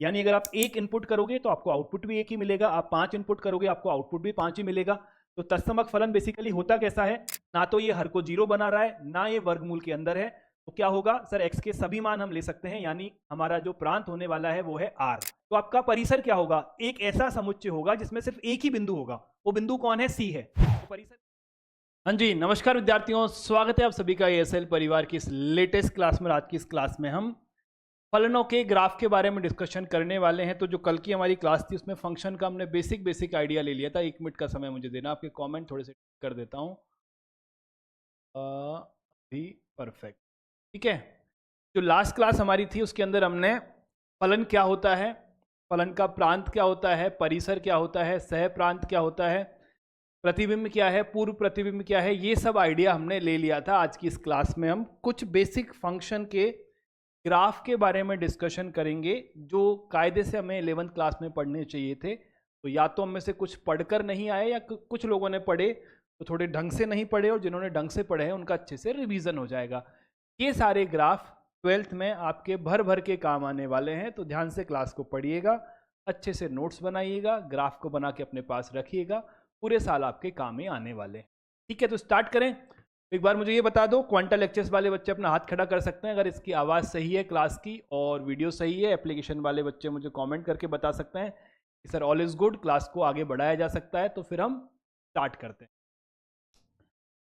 यानी अगर आप 1 इनपुट करोगे तो आपको आउटपुट भी 1 ही मिलेगा, आप 5 इनपुट करोगे आपको आउटपुट भी 5 ही मिलेगा। तो तत्समक फलन बेसिकली होता कैसा है, ना तो ये हर को 0 बना रहा है, ना ये वर्गमूल के अंदर है। तो क्या होगा सर, x के सभी मान हम ले सकते हैं, यानी हमारा जो प्रांत होने वाला है वो है r। तो आपका परिसर क्या होगा, एक ऐसा समुच्चय होगा जिसमें सिर्फ एक ही बिंदु होगा, वो बिंदु कौन है, c है। तो परिसर। हाँ जी, नमस्कार विद्यार्थियों, स्वागत है आप सभी का एएसएल परिवार की इस लेटेस्ट क्लास में। आज की इस क्लास में हम फलनों के ग्राफ के बारे में डिस्कशन करने वाले हैं। तो जो कल की हमारी क्लास थी उसमें फंक्शन का हमने बेसिक आइडिया ले लिया था। 1 मिनट का समय मुझे देना, आपके कमेंट थोड़े से कर देता हूँ भी परफेक्ट। ठीक है, जो लास्ट क्लास हमारी थी उसके अंदर हमने फलन क्या होता है, फलन का प्रांत क्या होता है, परिसर क्या होता है, सह प्रांत क्या होता है, प्रतिबिंब क्या है, पूर्व प्रतिबिंब क्या है, ये सब आइडिया हमने ले लिया था। आज की इस क्लास में हम कुछ बेसिक फंक्शन के ग्राफ के बारे में डिस्कशन करेंगे जो कायदे से हमें 11th क्लास में पढ़ने चाहिए थे। तो या तो हम में से कुछ पढ़कर नहीं आए या कुछ लोगों ने पढ़े तो थोड़े ढंग से नहीं पढ़े, और जिन्होंने ढंग से पढ़े हैं उनका अच्छे से रिवीजन हो जाएगा। ये सारे ग्राफ 12th में आपके भर भर के काम आने वाले हैं, तो ध्यान से क्लास को पढ़िएगा, अच्छे से नोट्स बनाइएगा, ग्राफ को बना के अपने पास रखिएगा, पूरे साल आपके काम में आने वाले हैं। ठीक है, तो स्टार्ट करें। एक बार मुझे ये बता दो, क्वांटल लेक्चर्स वाले बच्चे अपना हाथ खड़ा कर सकते हैं अगर इसकी आवाज़ सही है क्लास की और वीडियो सही है। एप्लीकेशन वाले बच्चे मुझे कमेंट करके बता सकते हैं कि sir all is good, class को आगे बढ़ाया जा सकता है। तो फिर हम स्टार्ट करते हैं।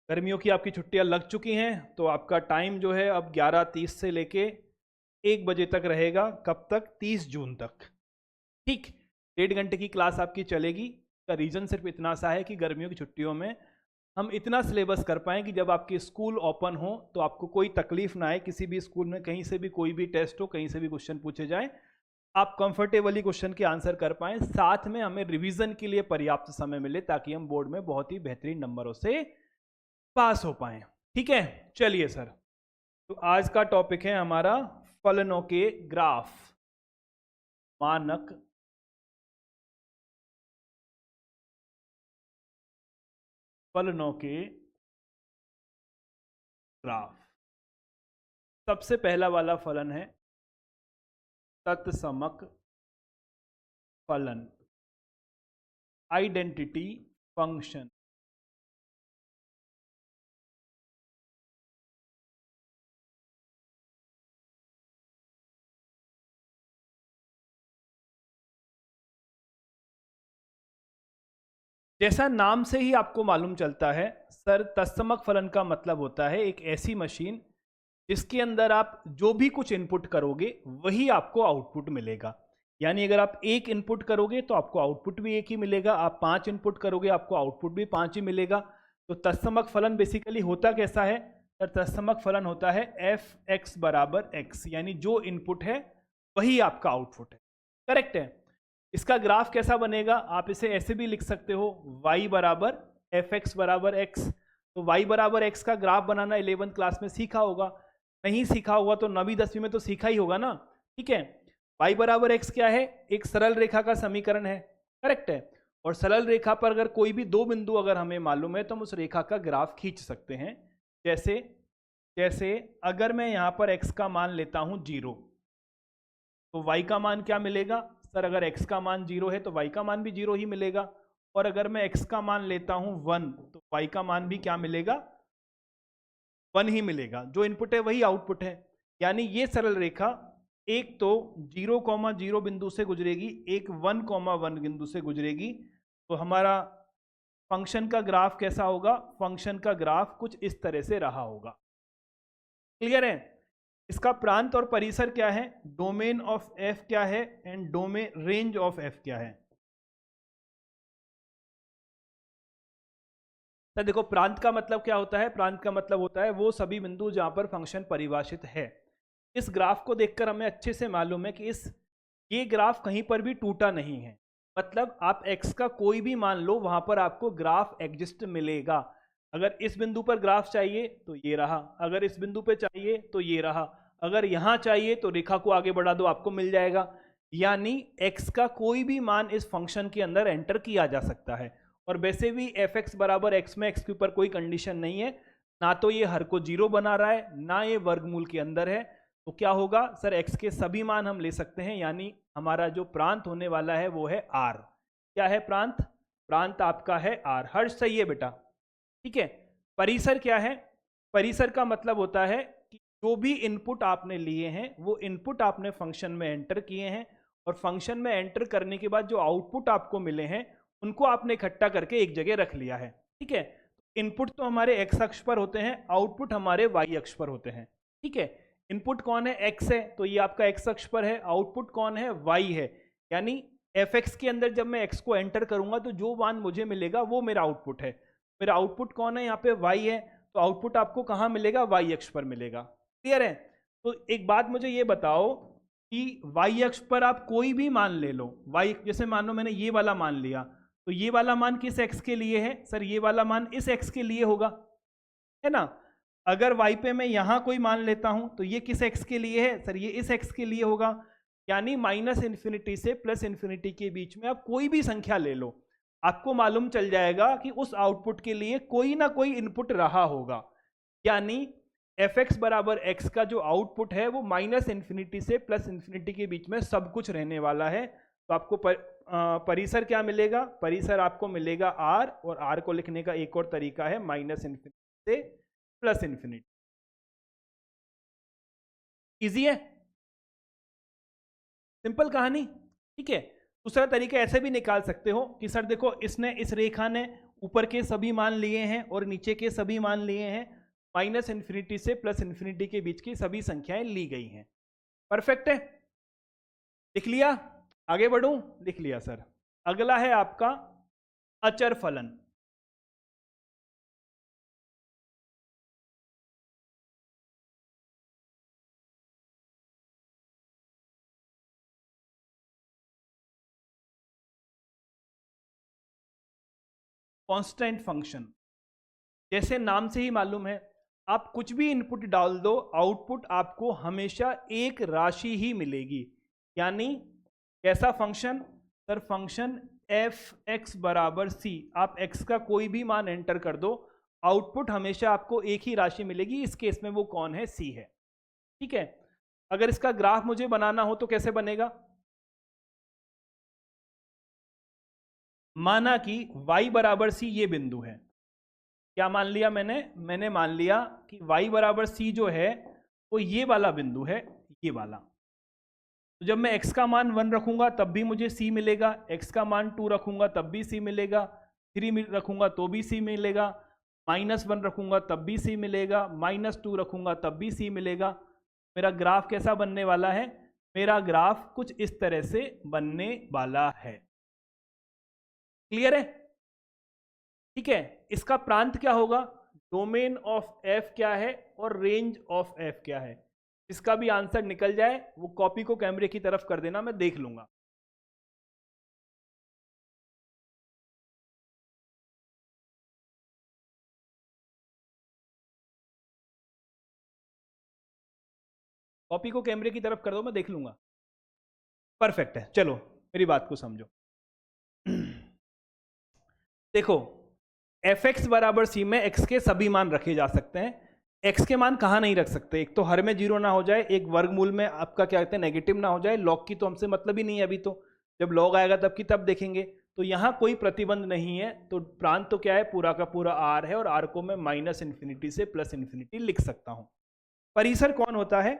गर्मियों की आपकी छुट्टियां लग चुकी हैं, तो आपका टाइम जो है अब 11:30 से लेके 1 बजे तक रहेगा। कब तक, 30 जून तक। ठीक, 1.5 घंटे की क्लास आपकी चलेगी। का रीज़न सिर्फ इतना सा है कि गर्मियों की छुट्टियों में हम इतना सिलेबस कर पाएँ कि जब आपके स्कूल ओपन हो तो आपको कोई तकलीफ ना आए। किसी भी स्कूल में कहीं से भी कोई भी टेस्ट हो, कहीं से भी क्वेश्चन पूछे जाए, आप कंफर्टेबली क्वेश्चन के आंसर कर पाएँ, साथ में हमें रिवीजन के लिए पर्याप्त समय मिले ताकि हम बोर्ड में बहुत ही बेहतरीन नंबरों से पास हो पाएँ। ठीक है, चलिए सर, तो आज का टॉपिक है हमारा फलनों के ग्राफ, मानक फलनों के ग्राफ। सबसे पहला वाला फलन है तत्समक फलन, आइडेंटिटी फंक्शन। जैसा नाम से ही आपको मालूम चलता है सर, तत्समक फलन का मतलब होता है एक ऐसी मशीन जिसके अंदर आप जो भी कुछ इनपुट करोगे वही आपको आउटपुट मिलेगा। यानी अगर आप 1 इनपुट करोगे तो आपको आउटपुट भी 1 ही मिलेगा, आप 5 इनपुट करोगे आपको आउटपुट भी 5 ही मिलेगा। तो तत्समक फलन बेसिकली होता कैसा है सर, तत्समक फलन होता है एफ एक्स बराबर एक्स, यानी जो इनपुट है वही आपका आउटपुट है। करेक्ट है। इसका ग्राफ कैसा बनेगा, आप इसे ऐसे भी लिख सकते हो, y बराबर एफ एक्स बराबर एक्स। तो y बराबर एक्स का ग्राफ बनाना 11th क्लास में सीखा होगा, नहीं सीखा होगा तो 9वीं 10वीं में तो सीखा ही होगा ना। ठीक है, y बराबर एक्स क्या है, एक सरल रेखा का समीकरण है। करेक्ट है, और सरल रेखा पर अगर कोई भी 2 बिंदु अगर हमें मालूम है तो हम उस रेखा का ग्राफ खींच सकते हैं। जैसे जैसे अगर मैं यहाँ पर x का मान लेता हूँ 0, तो y का मान क्या मिलेगा सर, अगर x का मान 0 है तो y का मान भी 0 ही मिलेगा, और अगर मैं x का मान लेता हूं 1 तो y का मान भी क्या मिलेगा, 1 ही मिलेगा। जो इनपुट है वही आउटपुट है। यानी ये सरल रेखा एक तो 0,0 बिंदु से गुजरेगी, एक 1,1 बिंदु से गुजरेगी। तो हमारा फंक्शन का ग्राफ कैसा होगा, फंक्शन का ग्राफ कुछ इस तरह से रहा होगा। क्लियर है। इसका प्रांत और परिसर क्या है, डोमेन ऑफ एफ क्या है and domain range of F क्या है। तो देखो, प्रांत का मतलब क्या होता है, प्रांत का मतलब होता है वो सभी बिंदु जहां पर फंक्शन परिभाषित है। इस ग्राफ को देखकर हमें अच्छे से मालूम है कि ये ग्राफ कहीं पर भी टूटा नहीं है। मतलब आप x का कोई भी मान लो, वहां पर आपको ग्राफ एग्जिस्ट मिलेगा। अगर इस बिंदु पर ग्राफ चाहिए तो ये रहा, अगर इस बिंदु पे चाहिए तो ये रहा, अगर यहां चाहिए तो रेखा को आगे बढ़ा दो, आपको मिल जाएगा। यानी x का कोई भी मान इस फंक्शन के अंदर एंटर किया जा सकता है। और वैसे भी एफ एक्स बराबर एक्स में x के ऊपर कोई कंडीशन नहीं है, ना तो ये हर को 0 बना रहा है, ना ये वर्गमूल के अंदर है। तो क्या होगा सर, x के सभी मान हम ले सकते हैं, यानी हमारा जो प्रांत होने वाला है वो है आर। क्या है प्रांत? प्रांत आपका है आर। हर्ष सही है बेटा, ठीक है। परिसर क्या है? परिसर का मतलब होता है कि जो भी इनपुट आपने लिए हैं वो इनपुट आपने फंक्शन में एंटर किए हैं, और फंक्शन में एंटर करने के बाद जो आउटपुट आपको मिले हैं उनको आपने इकट्ठा करके एक जगह रख लिया है, ठीक है। इनपुट तो हमारे एक्स अक्ष पर होते हैं, आउटपुट हमारे वाई अक्ष पर होते हैं, ठीक है। इनपुट कौन है? एक्स है, तो ये आपका एक्स अक्ष पर है। आउटपुट कौन है? वाई है। यानी एफ एक्स के अंदर जब मैं एक्स को एंटर करूंगा तो जो मान मुझे मिलेगा वो मेरा आउटपुट है। मेरा आउटपुट कौन है? यहाँ पे वाई है, तो आउटपुट आपको कहाँ मिलेगा? वाई अक्ष पर मिलेगा। क्लियर है? तो एक बात मुझे ये बताओ कि वाई अक्ष पर आप कोई भी मान ले लो। वाई, जैसे मान लो मैंने ये वाला मान लिया, तो ये वाला मान किस एक्स के लिए है? सर ये वाला मान इस एक्स के लिए होगा, है ना। अगर वाई पे मैं यहाँ कोई मान लेता हूं तो ये किस एक्स के लिए है? सर ये इस एक्स के लिए होगा। यानी माइनस इन्फिनिटी से प्लस इन्फिनिटी के बीच में आप कोई भी संख्या ले लो, आपको मालूम चल जाएगा कि उस आउटपुट के लिए कोई ना कोई इनपुट रहा होगा। यानी एफ एक्स बराबर एक्स का जो आउटपुट है वो माइनस इन्फिनिटी से प्लस इन्फिनिटी के बीच में सब कुछ रहने वाला है। तो आपको परिसर क्या मिलेगा? परिसर आपको मिलेगा आर, और आर को लिखने का एक और तरीका है माइनस इन्फिनिटी से प्लस इन्फिनिटी। इजी है, सिंपल कहानी, ठीक है। दूसरा तरीका ऐसे भी निकाल सकते हो कि सर देखो इसने, इस रेखा ने ऊपर के सभी मान लिए हैं और नीचे के सभी मान लिए हैं, माइनस इन्फिनिटी से प्लस इन्फिनिटी के बीच की सभी संख्याएं ली गई हैं। परफेक्ट है, लिख लिया? आगे बढ़ूं? लिख लिया सर। अगला है आपका अचर फलन। कांस्टेंट फंक्शन, जैसे नाम से ही मालूम है, आप कुछ भी इनपुट डाल दो, आउटपुट आपको हमेशा एक राशि ही मिलेगी। यानी कैसा function? Sir function F x बराबर सी। आप एक्स का कोई भी मान एंटर कर दो, आउटपुट हमेशा आपको एक ही राशि मिलेगी। इस केस में वो कौन है? सी है, ठीक है। अगर इसका ग्राफ मुझे बनाना हो तो कैसे बनेगा? माना कि y बराबर सी ये बिंदु है। क्या मान लिया मैंने मान लिया कि y बराबर सी जो है वो ये वाला बिंदु है, ये वाला। तो जब मैं x का मान 1 रखूंगा तब भी मुझे c मिलेगा, x का मान 2 रखूंगा तब भी c मिलेगा, 3 रखूंगा तो भी c मिलेगा, -1 रखूंगा तब भी c मिलेगा, -2 रखूंगा तब भी c मिलेगा। मेरा ग्राफ कैसा बनने वाला है? मेरा ग्राफ कुछ इस तरह से बनने वाला है। क्लियर है? ठीक है। इसका प्रांत क्या होगा? डोमेन ऑफ एफ क्या है और रेंज ऑफ एफ क्या है? इसका भी आंसर निकल जाए वो कॉपी को कैमरे की तरफ कर देना, मैं देख लूंगा। कॉपी को कैमरे की तरफ कर दो, मैं देख लूंगा। परफेक्ट है, चलो मेरी बात को समझो। देखो एफ एक्स बराबर सी में एक्स के सभी मान रखे जा सकते हैं। एक्स के मान कहाँ नहीं रख सकते? एक तो हर में 0 ना हो जाए, एक वर्गमूल में आपका क्या कहते हैं नेगेटिव ना हो जाए। लॉग की तो हमसे मतलब ही नहीं है अभी, तो जब लॉग आएगा तब की तब देखेंगे। तो यहाँ कोई प्रतिबंध नहीं है, तो प्रांत तो क्या है? पूरा का पूरा आर है, और आर को मैं माइनस इन्फिनिटी से प्लस इन्फिनिटी लिख सकता हूँ। परिसर कौन होता है?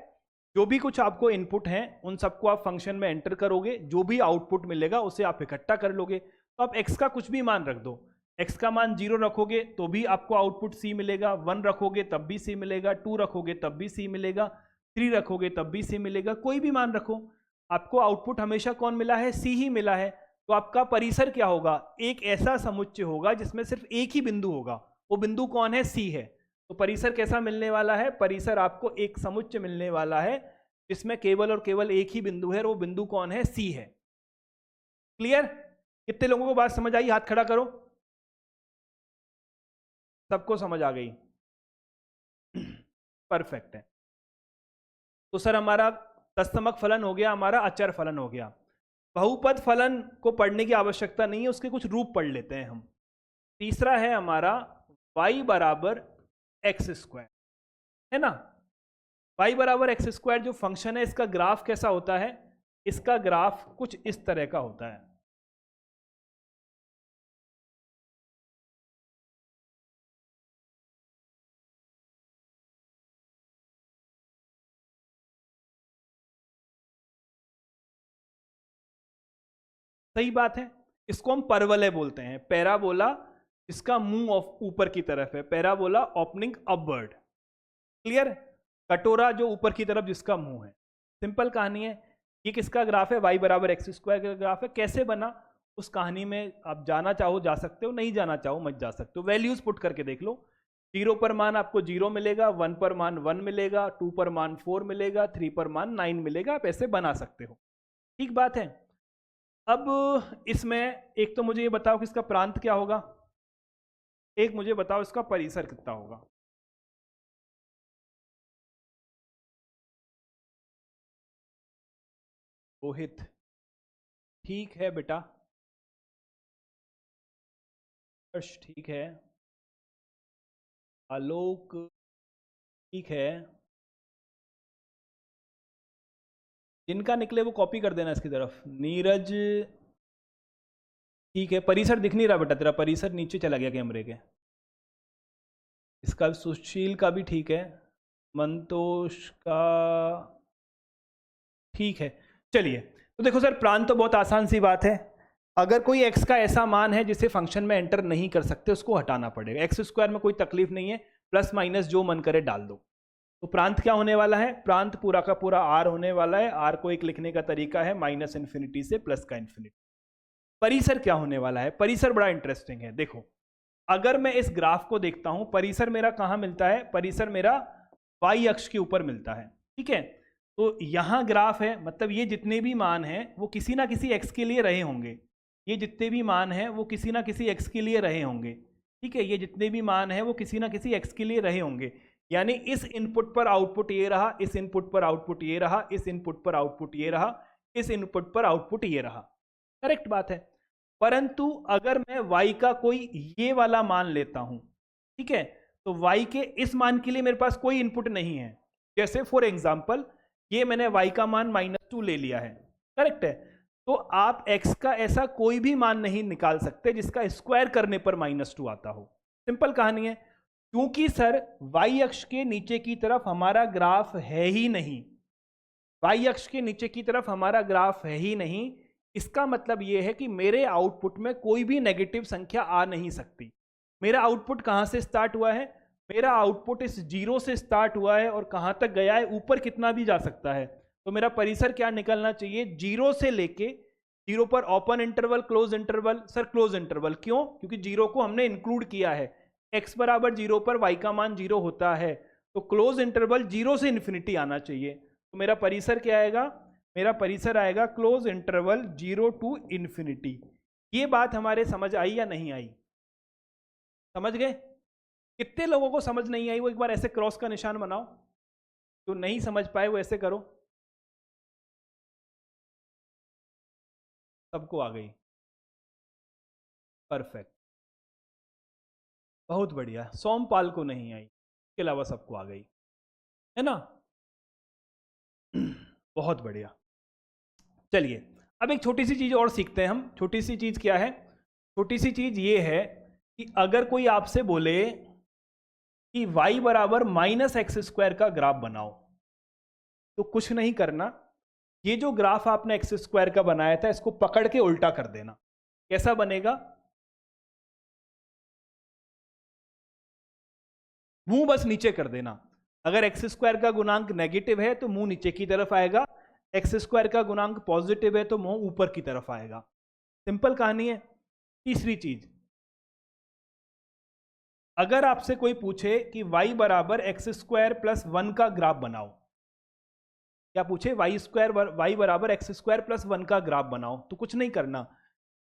जो भी कुछ आपको इनपुट हैं उन सबको आप फंक्शन में एंटर करोगे, जो भी आउटपुट मिलेगा उसे आप इकट्ठा कर लोगे। तो आप एक्स का कुछ भी मान रख दो, एक्स का मान 0 रखोगे तो भी आपको आउटपुट सी मिलेगा, 1 रखोगे तब भी सी मिलेगा, 2 रखोगे तब भी सी मिलेगा, 3 रखोगे तब भी सी मिलेगा। कोई भी मान रखो, आपको आउटपुट हमेशा कौन मिला है? सी ही मिला है। तो आपका परिसर क्या होगा? एक ऐसा समुच्चय होगा जिसमें सिर्फ एक ही बिंदु होगा, वो बिंदु कौन है? सी है। तो परिसर कैसा मिलने वाला है? परिसर आपको एक समुच्चय मिलने वाला है जिसमें केवल और केवल एक ही बिंदु है, और वो बिंदु कौन है? सी है। क्लियर? कितने लोगों को बात समझ आई? हाथ खड़ा करो। सबको समझ आ गई? परफेक्ट है। तो सर हमारा तत्समक फलन हो गया, हमारा अचर फलन हो गया। बहुपद फलन को पढ़ने की आवश्यकता नहीं है, उसके कुछ रूप पढ़ लेते हैं हम। तीसरा है हमारा y बराबर एक्स स्क्वायर, है ना। y बराबर एक्स स्क्वायर जो फंक्शन है, इसका ग्राफ कैसा होता है? इसका ग्राफ कुछ इस तरह का होता है। सही बात है, इसको हम परवलय बोलते हैं, पैराबोला इसका मुंह ऊपर की तरफ है, पैराबोला ओपनिंग अपवर्ड। क्लियर? कटोरा जो ऊपर की तरफ जिसका मुंह है। सिंपल कहानी है। ये किसका ग्राफ है? y बराबर एक्स स्क्वायर का ग्राफ है। कैसे बना उस कहानी में आप जाना चाहो जा सकते हो, नहीं जाना चाहो मत जा सकते हो। वैल्यूज पुट करके देख लो। 0 पर मान आपको 0 मिलेगा, 1 पर मान 1 मिलेगा, 2 पर मान 4 मिलेगा, 3 पर मान 9 मिलेगा। आप ऐसे बना सकते हो। ठीक बात है। अब इसमें एक तो मुझे ये बताओ कि इसका प्रांत क्या होगा, एक मुझे बताओ इसका परिसर कितना होगा। रोहित ठीक है बेटा, हर्ष ठीक है, आलोक ठीक है, जिनका निकले वो कॉपी कर देना इसकी तरफ। नीरज ठीक है, परिसर दिख नहीं रहा बेटा तेरा, परिसर नीचे चला गया कैमरे के। इसका सुशील का भी ठीक है, मंतोष का ठीक है। चलिए, तो देखो सर, प्रांत तो बहुत आसान सी बात है। अगर कोई x का ऐसा मान है जिसे फंक्शन में एंटर नहीं कर सकते, उसको हटाना पड़ेगा। एक्स स्क्वायर में कोई तकलीफ नहीं है, प्लस माइनस जो मन करे डाल दो। तो प्रांत क्या होने वाला है? प्रांत पूरा का पूरा r होने वाला है। r को एक लिखने का तरीका है माइनस इन्फिनिटी से प्लस का इन्फिनिटी। परिसर क्या होने वाला है? परिसर बड़ा इंटरेस्टिंग है। देखो, अगर मैं इस ग्राफ को देखता हूं, परिसर मेरा कहां मिलता है? परिसर मेरा y अक्ष के ऊपर मिलता है। ठीक है, तो यहां ग्राफ है, मतलब ये जितने भी मान हैं वो किसी ना किसी x के लिए रहे होंगे। ये जितने भी मान हैं वो किसी ना किसी x के लिए रहे होंगे। ठीक है, ये जितने भी मान हैं वो किसी ना किसी x के लिए रहे होंगे। यानी इस इनपुट पर आउटपुट ये रहा, इस इनपुट पर आउटपुट ये रहा, इस इनपुट पर आउटपुट ये रहा, इस इनपुट पर आउटपुट ये रहा। करेक्ट बात है। परंतु अगर मैं y का कोई ये वाला मान लेता हूं, ठीक है, तो y के इस मान के लिए मेरे पास कोई इनपुट नहीं है। जैसे फॉर एग्जांपल ये मैंने y का मान -2 ले लिया है। करेक्ट है। तो आप x का ऐसा कोई भी मान नहीं निकाल सकते जिसका स्क्वायर करने पर -2 आता हो। सिंपल कहानी है। क्योंकि सर y अक्ष के नीचे की तरफ हमारा ग्राफ है ही नहीं, y अक्ष के नीचे की तरफ हमारा ग्राफ है ही नहीं। इसका मतलब यह है कि मेरे आउटपुट में कोई भी नेगेटिव संख्या आ नहीं सकती। मेरा आउटपुट कहां से स्टार्ट हुआ है? मेरा आउटपुट इस 0 से स्टार्ट हुआ है और कहां तक गया है? ऊपर कितना भी जा सकता है। तो मेरा परिसर क्या निकलना चाहिए? 0 से लेके 0 पर open interval, close interval. Sir close interval क्यों? क्योंकि 0 को हमने इंक्लूड किया है। x बराबर 0 पर y का मान 0 होता है, तो क्लोज इंटरवल 0 से इन्फिनिटी आना चाहिए। तो मेरा परिसर क्या आएगा? मेरा परिसर आएगा क्लोज इंटरवल 0 टू इन्फिनिटी। ये बात हमारे समझ आई या नहीं आई? समझ गए? कितने लोगों को समझ नहीं आई वो एक बार ऐसे क्रॉस का निशान बनाओ। तो नहीं समझ पाए वो ऐसे करो। सबको आ गई? परफेक्ट, बहुत बढ़िया। सोमपाल को नहीं आई, इसके अलावा सबको आ गई है ना। बहुत बढ़िया। चलिए, अब एक छोटी सी चीज और सीखते हैं हम। छोटी सी चीज क्या है? छोटी सी चीज ये है कि अगर कोई आपसे बोले कि y बराबर -x² का ग्राफ बनाओ, तो कुछ नहीं करना। ये जो ग्राफ आपने x² का बनाया था, इसको पकड़ के उल्टा कर देना। कैसा बनेगा? मुंह बस नीचे कर देना। अगर x² का गुणांक नेगेटिव है तो मुंह नीचे की तरफ आएगा, x² का गुणांक पॉजिटिव है तो मुंह ऊपर की तरफ आएगा। सिंपल कहानी है। तीसरी चीज, अगर आपसे कोई पूछे कि y बराबर x² + 1 का ग्राफ बनाओ, क्या पूछे? y बराबर x² + 1 का ग्राफ बनाओ, तो कुछ नहीं करना,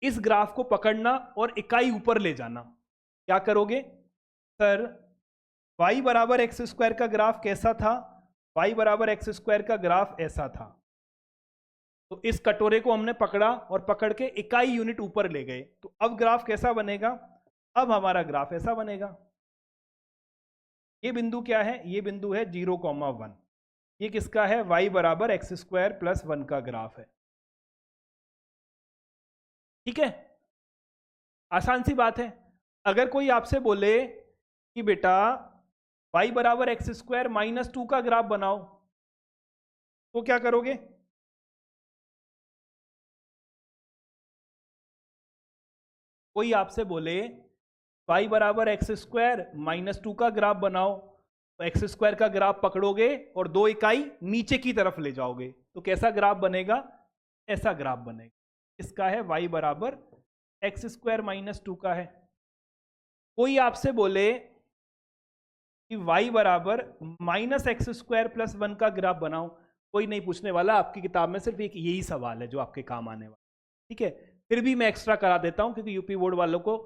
इस ग्राफ को पकड़ना और इकाई ऊपर ले जाना। क्या करोगे? सर y बराबर x² का ग्राफ कैसा था? y बराबर x² का ग्राफ ऐसा था। तो इस कटोरे को हमने पकड़ा और पकड़ के इकाई यूनिट ऊपर ले गए। तो अब ग्राफ कैसा बनेगा? अब हमारा ग्राफ ऐसा बनेगा। ये बिंदु क्या है? ये बिंदु है 0, 1। ये किसका है? y बराबर x² + 1 का ग्राफ है। ठीक है, आसान सी बात है। अगर कोई आपसे बोले कि बेटा y बराबर एक्स स्क्वायर माइनस 2 का ग्राफ बनाओ, तो क्या करोगे? कोई आपसे बोले y बराबर एक्स स्क्वायर माइनस 2 का ग्राफ बनाओ, तो एक्स स्क्वायर का ग्राफ पकड़ोगे और 2 इकाई नीचे की तरफ ले जाओगे, तो कैसा ग्राफ बनेगा? ऐसा ग्राफ बनेगा। इसका है y बराबर एक्स स्क्वायर माइनस 2 का है। कोई आपसे बोले कि y बराबर माइनस एक्स स्क्वायर प्लस 1 का ग्राफ बनाओ, कोई नहीं पूछने वाला, आपकी किताब में सिर्फ एक यही सवाल है जो आपके काम आने वाला। ठीक है, फिर भी मैं एक्स्ट्रा करा देता हूं क्योंकि यूपी बोर्ड वालों को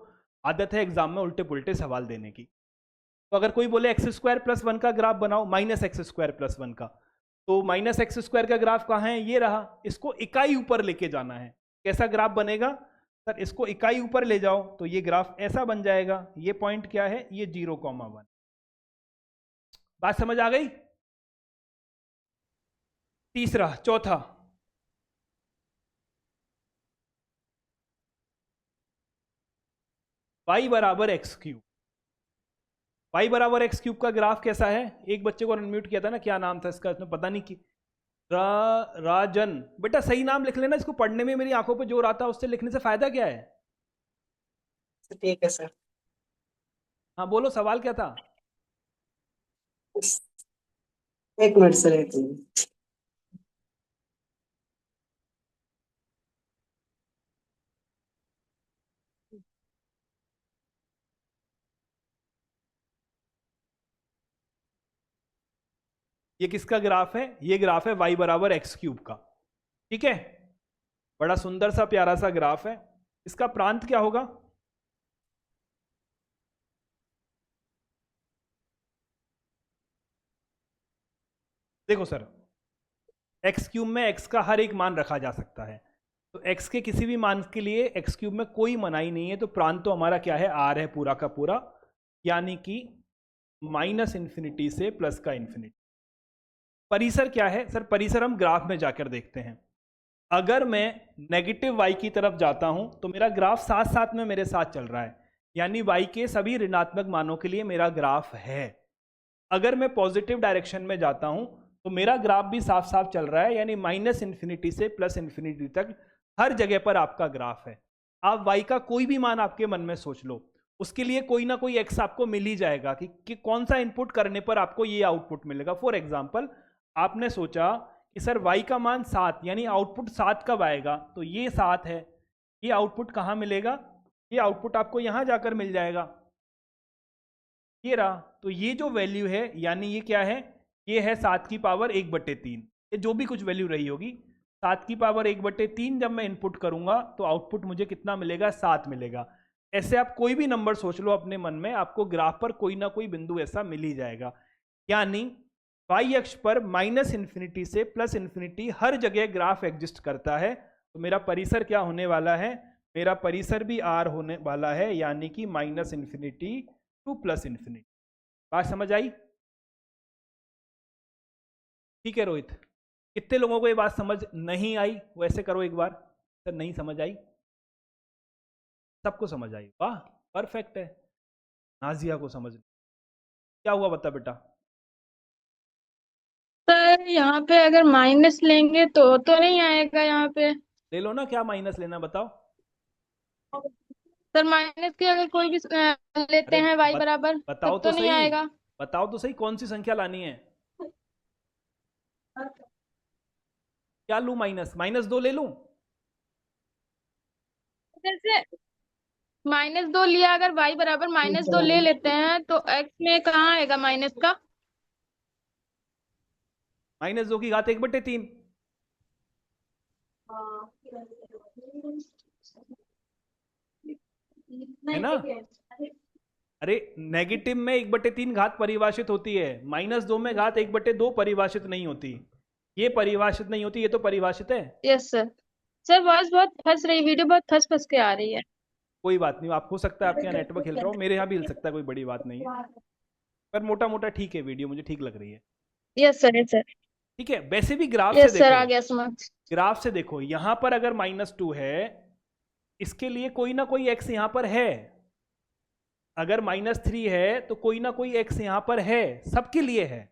आदत है एग्जाम में उल्टे पुल्टे सवाल देने की। तो अगर कोई बोले एक्स स्क्वायर प्लस 1 का ग्राफ बनाओ माइनस एक्स स्क्वायर प्लस 1 का, तो माइनस एक्स स्क्वायर का ग्राफ कहाँ है? ये रहा। इसको इकाई ऊपर लेके जाना है। कैसा ग्राफ बनेगा? सर इसको इकाई ऊपर ले जाओ तो ये ग्राफ ऐसा बन जाएगा। ये पॉइंट क्या है? ये 0,1। बात समझ आ गई? तीसरा, चौथा, y बराबर एक्स क्यूब। y बराबर एक्स क्यूब का ग्राफ कैसा है? एक बच्चे को अनम्यूट किया था ना, क्या नाम था इसका? इसने पता नहीं कि राजन। बेटा सही नाम लिख लेना, इसको पढ़ने में मेरी आंखों पे जोर आता है, उससे लिखने से फायदा क्या है? ठीक है सर। हाँ बोलो, सवाल क्या था? एक मिनट सर, एक मिनट। ये किसका ग्राफ है? ये ग्राफ है y बराबर एक्स क्यूब का। ठीक है, बड़ा सुंदर सा प्यारा सा ग्राफ है। इसका प्रांत क्या होगा? देखो सर, एक्स क्यूब में एक्स का हर एक मान रखा जा सकता है, तो एक्स के किसी भी मान के लिए एक्स क्यूब में कोई मनाही नहीं है, तो प्रांत तो हमारा क्या है? आर है पूरा का पूरा, यानी कि माइनस इंफिनिटी से प्लस का इंफिनिटी। परिसर क्या है? सर परिसर हम ग्राफ में जाकर देखते हैं। अगर मैं नेगेटिव y की तरफ जाता हूं तो मेरा ग्राफ साथ साथ में मेरे साथ चल रहा है, यानी y के सभी ऋणात्मक मानों के लिए मेरा ग्राफ है। अगर मैं पॉजिटिव डायरेक्शन में जाता हूं तो मेरा ग्राफ भी साफ साफ चल रहा है, यानी माइनस इंफिनिटी से प्लस इंफिनिटी तक हर जगह पर आपका ग्राफ है। आप y का कोई भी मान आपके मन में सोच लो, उसके लिए कोई ना कोई x आपको मिल ही जाएगा कि कौन सा इनपुट करने पर आपको ये आउटपुट मिलेगा। फॉर एग्जाम्पल, आपने सोचा कि सर y का मान 7, यानी आउटपुट 7 कब आएगा? तो ये 7 है, ये आउटपुट कहाँ मिलेगा? ये आउटपुट आपको यहाँ जाकर मिल जाएगा, ये रहा। तो ये जो वैल्यू है, यानी ये क्या है? ये है 7 की पावर 1/3। ये जो भी कुछ वैल्यू रही होगी, 7 की पावर 1/3 जब मैं इनपुट करूंगा तो आउटपुट मुझे कितना मिलेगा? 7 मिलेगा। ऐसे आप कोई भी नंबर सोच लो अपने मन में, आपको ग्राफ पर कोई ना कोई बिंदु ऐसा मिल ही जाएगा। यानी y अक्ष पर माइनस इंफिनिटी से प्लस इंफिनिटी हर जगह ग्राफ एग्जिस्ट करता है। तो मेरा परिसर क्या होने वाला है? मेरा परिसर भी r होने वाला है, यानी कि minus infinity two plus infinity. बात समझ आई? ठीक है रोहित, कितने लोगों को ये बात समझ नहीं आई? वैसे करो एक बार, सर नहीं समझ आई। सबको समझ आई, वाह परफेक्ट है। नाजिया को समझ, क्या हुआ बता बेटा? सर यहाँ पे अगर माइनस लेंगे तो नहीं आएगा यहाँ पे। ले लो ना, क्या माइनस लेना बताओ। सर माइनस के अगर कोई भी लेते अरे हैं y बराबर बताओ तब तो तो नहीं सही, आएगा। बताओ तो सही कौन सी संख्या लानी है? क्या लूं? -2 ले लूं? जैसे -2 लिया, अगर y बराबर -2 ले लेते हैं तो x में कहाँ आएगा माइनस का? -2 की घात 1/3। है ना? अरे नेगेटिव में 1/3 घात परिभाषित होती है, -2 में घात 1/2 परिभाषित नहीं होती। ये परिभाषित नहीं होती, ये तो परिभाषित है। Yes sir. सर वॉइस बहुत फंस रही, वीडियो बहुत फंस फंस के आ रही है। कोई बात नहीं, आप हो सकता है आपके यहाँ नेटवर्क हिल रहा हो, मेरे यहाँ भी हिल सकता है, कोई बड़ी बात नहीं है। पर मोटा मोटा ठीक है, वीडियो मुझे ठीक लग रही है। Yes sir, yes sir. ठीक है, वैसे भी ग्राफ से यस सर, आ देखो, गया समझ। ग्राफ से देखो, यहां पर अगर -2 है इसके लिए कोई ना कोई x यहां पर है। अगर -3 है तो कोई ना कोई x यहां पर है, सबके लिए है।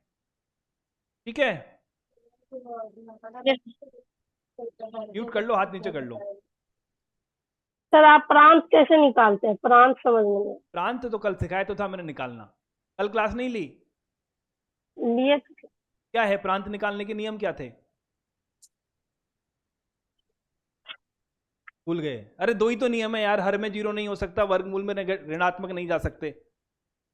ठीक है, म्यूट कर लो, हाथ नीचे कर लो। सर आप प्रांत कैसे निकालते हैं? प्रांत समझ में नहीं प्रांत तो कल सिखाया तो था मैंने निकालना, कल क्लास नहीं ली। लिए। क्या है प्रांत निकालने के नियम, क्या थे? भूल गए? अरे दो ही तो नियम है यार, हर में जीरो नहीं हो सकता, वर्गमूल में ऋणात्मक नहीं जा सकते।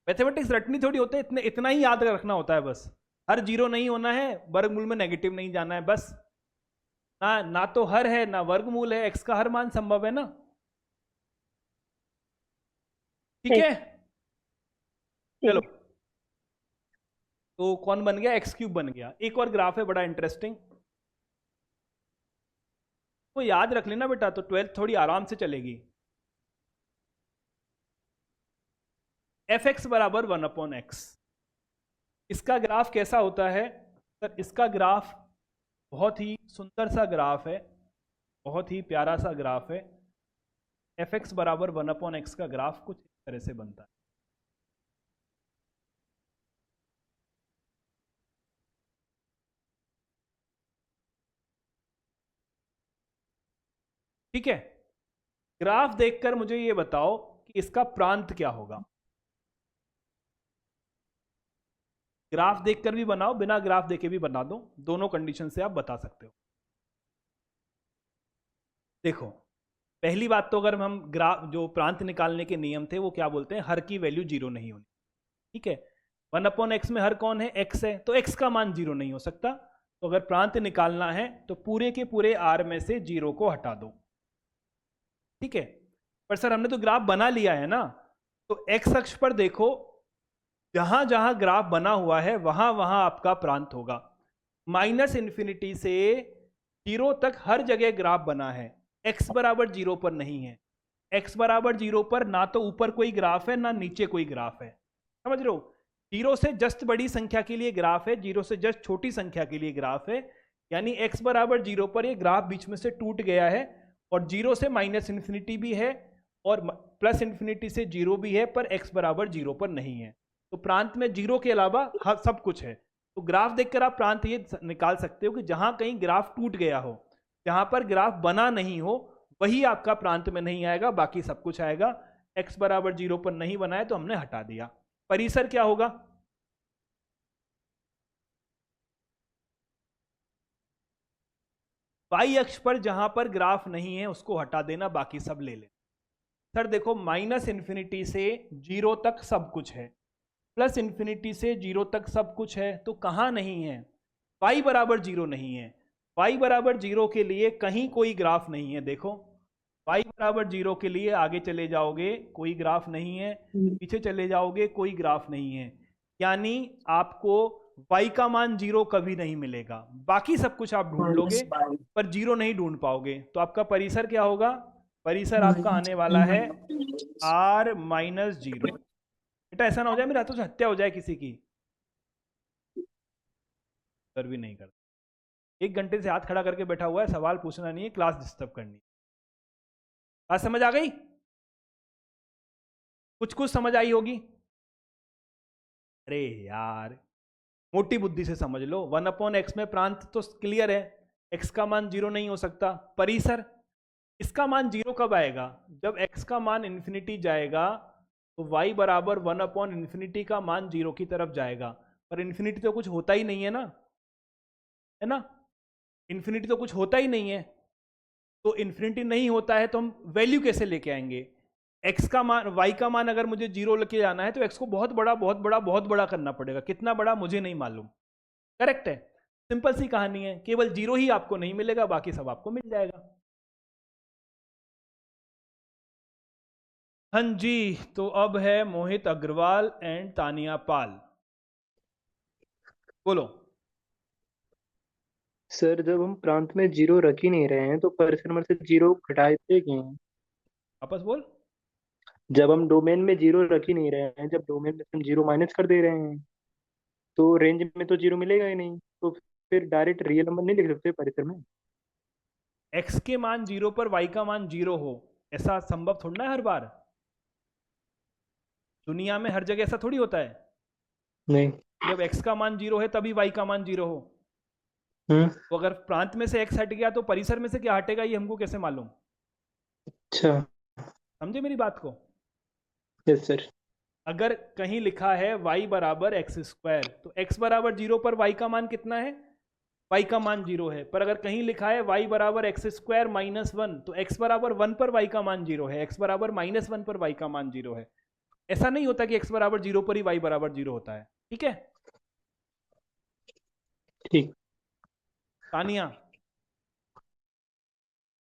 मैथमेटिक्स रटनी थोड़ी होते, इतना ही याद रखना होता है बस। हर जीरो नहीं होना है, वर्गमूल में नेगेटिव नहीं जाना है बस। ना तो हर है ना वर्गमूल है, एक्स का हर मान संभव है ना। ठीक है, चलो। तो कौन बन गया? x³ बन गया। एक और ग्राफ है बड़ा इंटरेस्टिंग, तो याद रख लेना बेटा, तो 12th थोड़ी आराम से चलेगी। fx बराबर 1/x। इसका ग्राफ कैसा होता है सर? इसका ग्राफ बहुत ही सुंदर सा ग्राफ है, बहुत ही प्यारा सा ग्राफ है। fx बराबर 1/x का ग्राफ कुछ इस तरह से बनता है। ठीक है, ग्राफ देखकर मुझे ये बताओ कि इसका प्रांत क्या होगा। ग्राफ देखकर भी बनाओ, बिना ग्राफ देखे भी बना दो, दोनों कंडीशन से आप बता सकते हो। देखो, पहली बात तो अगर हम ग्राफ जो प्रांत निकालने के नियम थे वो क्या बोलते हैं? हर की वैल्यू जीरो नहीं होनी। ठीक है, 1/x में हर कौन है? x है, तो x का मान जीरो नहीं हो सकता। तो अगर प्रांत निकालना है तो पूरे के पूरे r में से जीरो को हटा दो। ठीक है, पर सर हमने तो ग्राफ बना लिया है ना, तो x अक्ष पर देखो, जहां जहां ग्राफ बना हुआ है वहां वहां आपका प्रांत होगा। -∞ से 0 तक हर जगह ग्राफ बना है, x बराबर 0 पर नहीं है। x बराबर 0 पर ना तो ऊपर कोई ग्राफ है ना नीचे कोई ग्राफ है, समझ रहे हो? 0 से जस्ट बड़ी संख्या के लिए ग्राफ है, 0 से जस्ट छोटी संख्या के लिए ग्राफ है। यानी x बराबर 0 पर ये ग्राफ बीच में से टूट गया है, और 0 से -∞ भी है और +∞ से 0 भी है, पर x बराबर 0 पर नहीं है। तो प्रांत में 0 के अलावा सब कुछ है। तो ग्राफ देखकर आप प्रांत ये निकाल सकते हो कि जहां कहीं ग्राफ टूट गया हो, जहां पर ग्राफ बना नहीं हो, वही आपका प्रांत में नहीं आएगा, बाकी सब कुछ आएगा। x बराबर 0 पर नहीं बना है तो हमने हटा दिया। परिसर क्या होगा? y अक्ष पर जहां पर ग्राफ नहीं है उसको हटा देना, बाकी सब ले लेना। सर देखो, -∞ से 0 तक सब कुछ है, +∞ से 0 तक सब कुछ है, तो कहां नहीं है? y बराबर 0 नहीं है। y बराबर 0 के लिए कहीं कोई ग्राफ नहीं है। देखो, y बराबर 0 के लिए आगे चले जाओगे कोई ग्राफ नहीं है, पीछे चले जाओगे कोई ग्राफ नहीं है। यानी आपको y का मान 0 कभी नहीं मिलेगा, बाकी सब कुछ आप ढूंढ लोगे पर 0 नहीं ढूंढ पाओगे। तो आपका परिसर क्या होगा? परिसर आपका आने वाला है r-0। बेटा ऐसा ना हो जाए मेरे हाथों से हत्या हो जाए किसी की। सर भी नहीं करता, 1 घंटे से हाथ खड़ा करके बैठा हुआ है, सवाल पूछना नहीं है, क्लास डिस्टर्ब करनी है। बात समझ आ गई? कुछ कुछ समझ आई होगी। अरे यार, मोटी बुद्धि से समझ लो। 1/x में प्रांत तो क्लियर है, x का मान 0 नहीं हो सकता। परिसर, इसका मान 0 कब आएगा? जब x का मान इन्फिनिटी जाएगा तो y बराबर 1/∞ का मान 0 की तरफ जाएगा। पर इन्फिनिटी तो कुछ होता ही नहीं है ना, है ना? इन्फिनिटी तो कुछ होता ही नहीं है। तो इन्फिनिटी नहीं होता है तो हम वैल्यू कैसे लेके आएंगे? x का मान, y का मान अगर मुझे 0 लेके जाना है तो x को बहुत बड़ा बहुत बड़ा बहुत बड़ा करना पड़ेगा। कितना बड़ा मुझे नहीं मालूम। करेक्ट है, सिंपल सी कहानी है। केवल 0 ही आपको नहीं मिलेगा, बाकी सब आपको मिल जाएगा। हाँ जी, तो अब है मोहित अग्रवाल एंड तानिया पाल, बोलो। सर जब हम प्रांत में 0 रख ही नहीं रहे हैं तो परिसर में से 0 घटाते क्यों हैं? वापस बोल। जब हम डोमेन में 0 रख ही नहीं रहे हैं, जब डोमेन में हम 0 माइनस कर दे रहे हैं तो रेंज में तो 0 मिलेगा ही नहीं, तो फिर डायरेक्ट रियल नंबर नहीं लिख सकते परिसर में। x के मान 0 पर y का मान 0 हो ऐसा संभव थोड़ा है हर बार, दुनिया में हर जगह ऐसा थोड़ी होता है। नहीं। जब x का मान 0 है तभी y का मान 0 हो। तो अगर प्रांत में से x हट गया तो परिसर में से क्या हटेगा, ये हमको कैसे मालूम? अच्छा। समझे मेरी बात को? Yes sir. अगर कहीं लिखा है y बराबर एक्स स्क्वायर, तो x बराबर 0 पर y का मान कितना है? y का मान 0 है। पर अगर कहीं लिखा है y बराबर एक्स स्क्वायर माइनस 1, तो x बराबर 1 पर y का मान 0 है, x बराबर माइनस 1 पर y का मान 0 है। ऐसा नहीं होता कि x बराबर 0 पर ही y बराबर 0 होता है। ठीक है? ठीक। तानिया,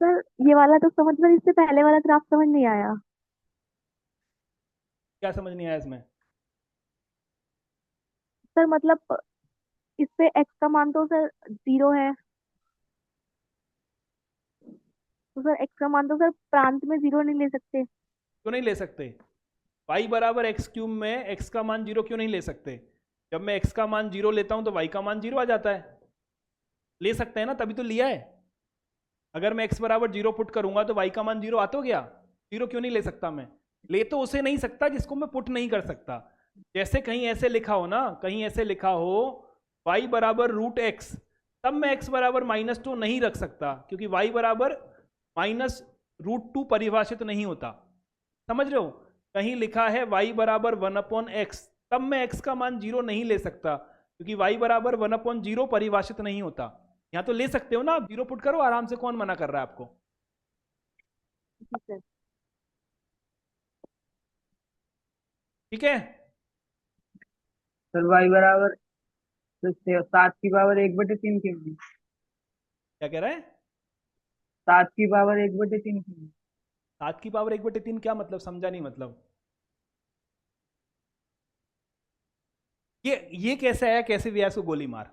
सर ये वाला तो समझ में, इससे पहले वाला ग्राफ समझ नहीं आया। क्या समझ नहीं आया इसमें? सर मतलब इस पे एक्स का मान तो सर 0 है, तो सर एक्स का मान तो सर प्रांत में 0 नहीं ले सकते। क्यों नहीं ले सकते? y बराबर एक्स क्यूब में x का मान 0 क्यों नहीं ले सकते? जब मैं x का मान 0 लेता हूं तो y का मान 0 आ जाता है। ले सकते हैं ना, तभी तो लिया है। अगर मैं x बराबर 0 पुट करूंगा तो y का मान 0 आ तो गया। 0 क्यों नहीं ले सकता मैं? ले तो उसे नहीं सकता जिसको मैं पुट नहीं कर सकता। जैसे कहीं ऐसे लिखा हो ना, कहीं ऐसे लिखा हो y बराबर रूट एक्स, तब मैं x बराबर -2 नहीं रख सकता, क्योंकि y बराबर -√2 परिभाषित नहीं होता। समझ रहे हो? कहीं लिखा है y बराबर 1/x, तब मैं x का मान 0 नहीं ले सकता, क्योंकि y बराबर 1/0 परिभाषित नहीं होता। यहाँ तो ले सकते हो ना आप, 0 पुट करो आराम से, कौन मना कर रहा है आपको? सर ठीक है? सर y बराबर 7/1/3 क्यों नहीं? क्या कह रहा है? 7/1/3 क्यों नहीं? 7/1/3 क्या मतलब? समझा नहीं मतलब। ये कैसे आया, कैसे दिया इसको गोली मार,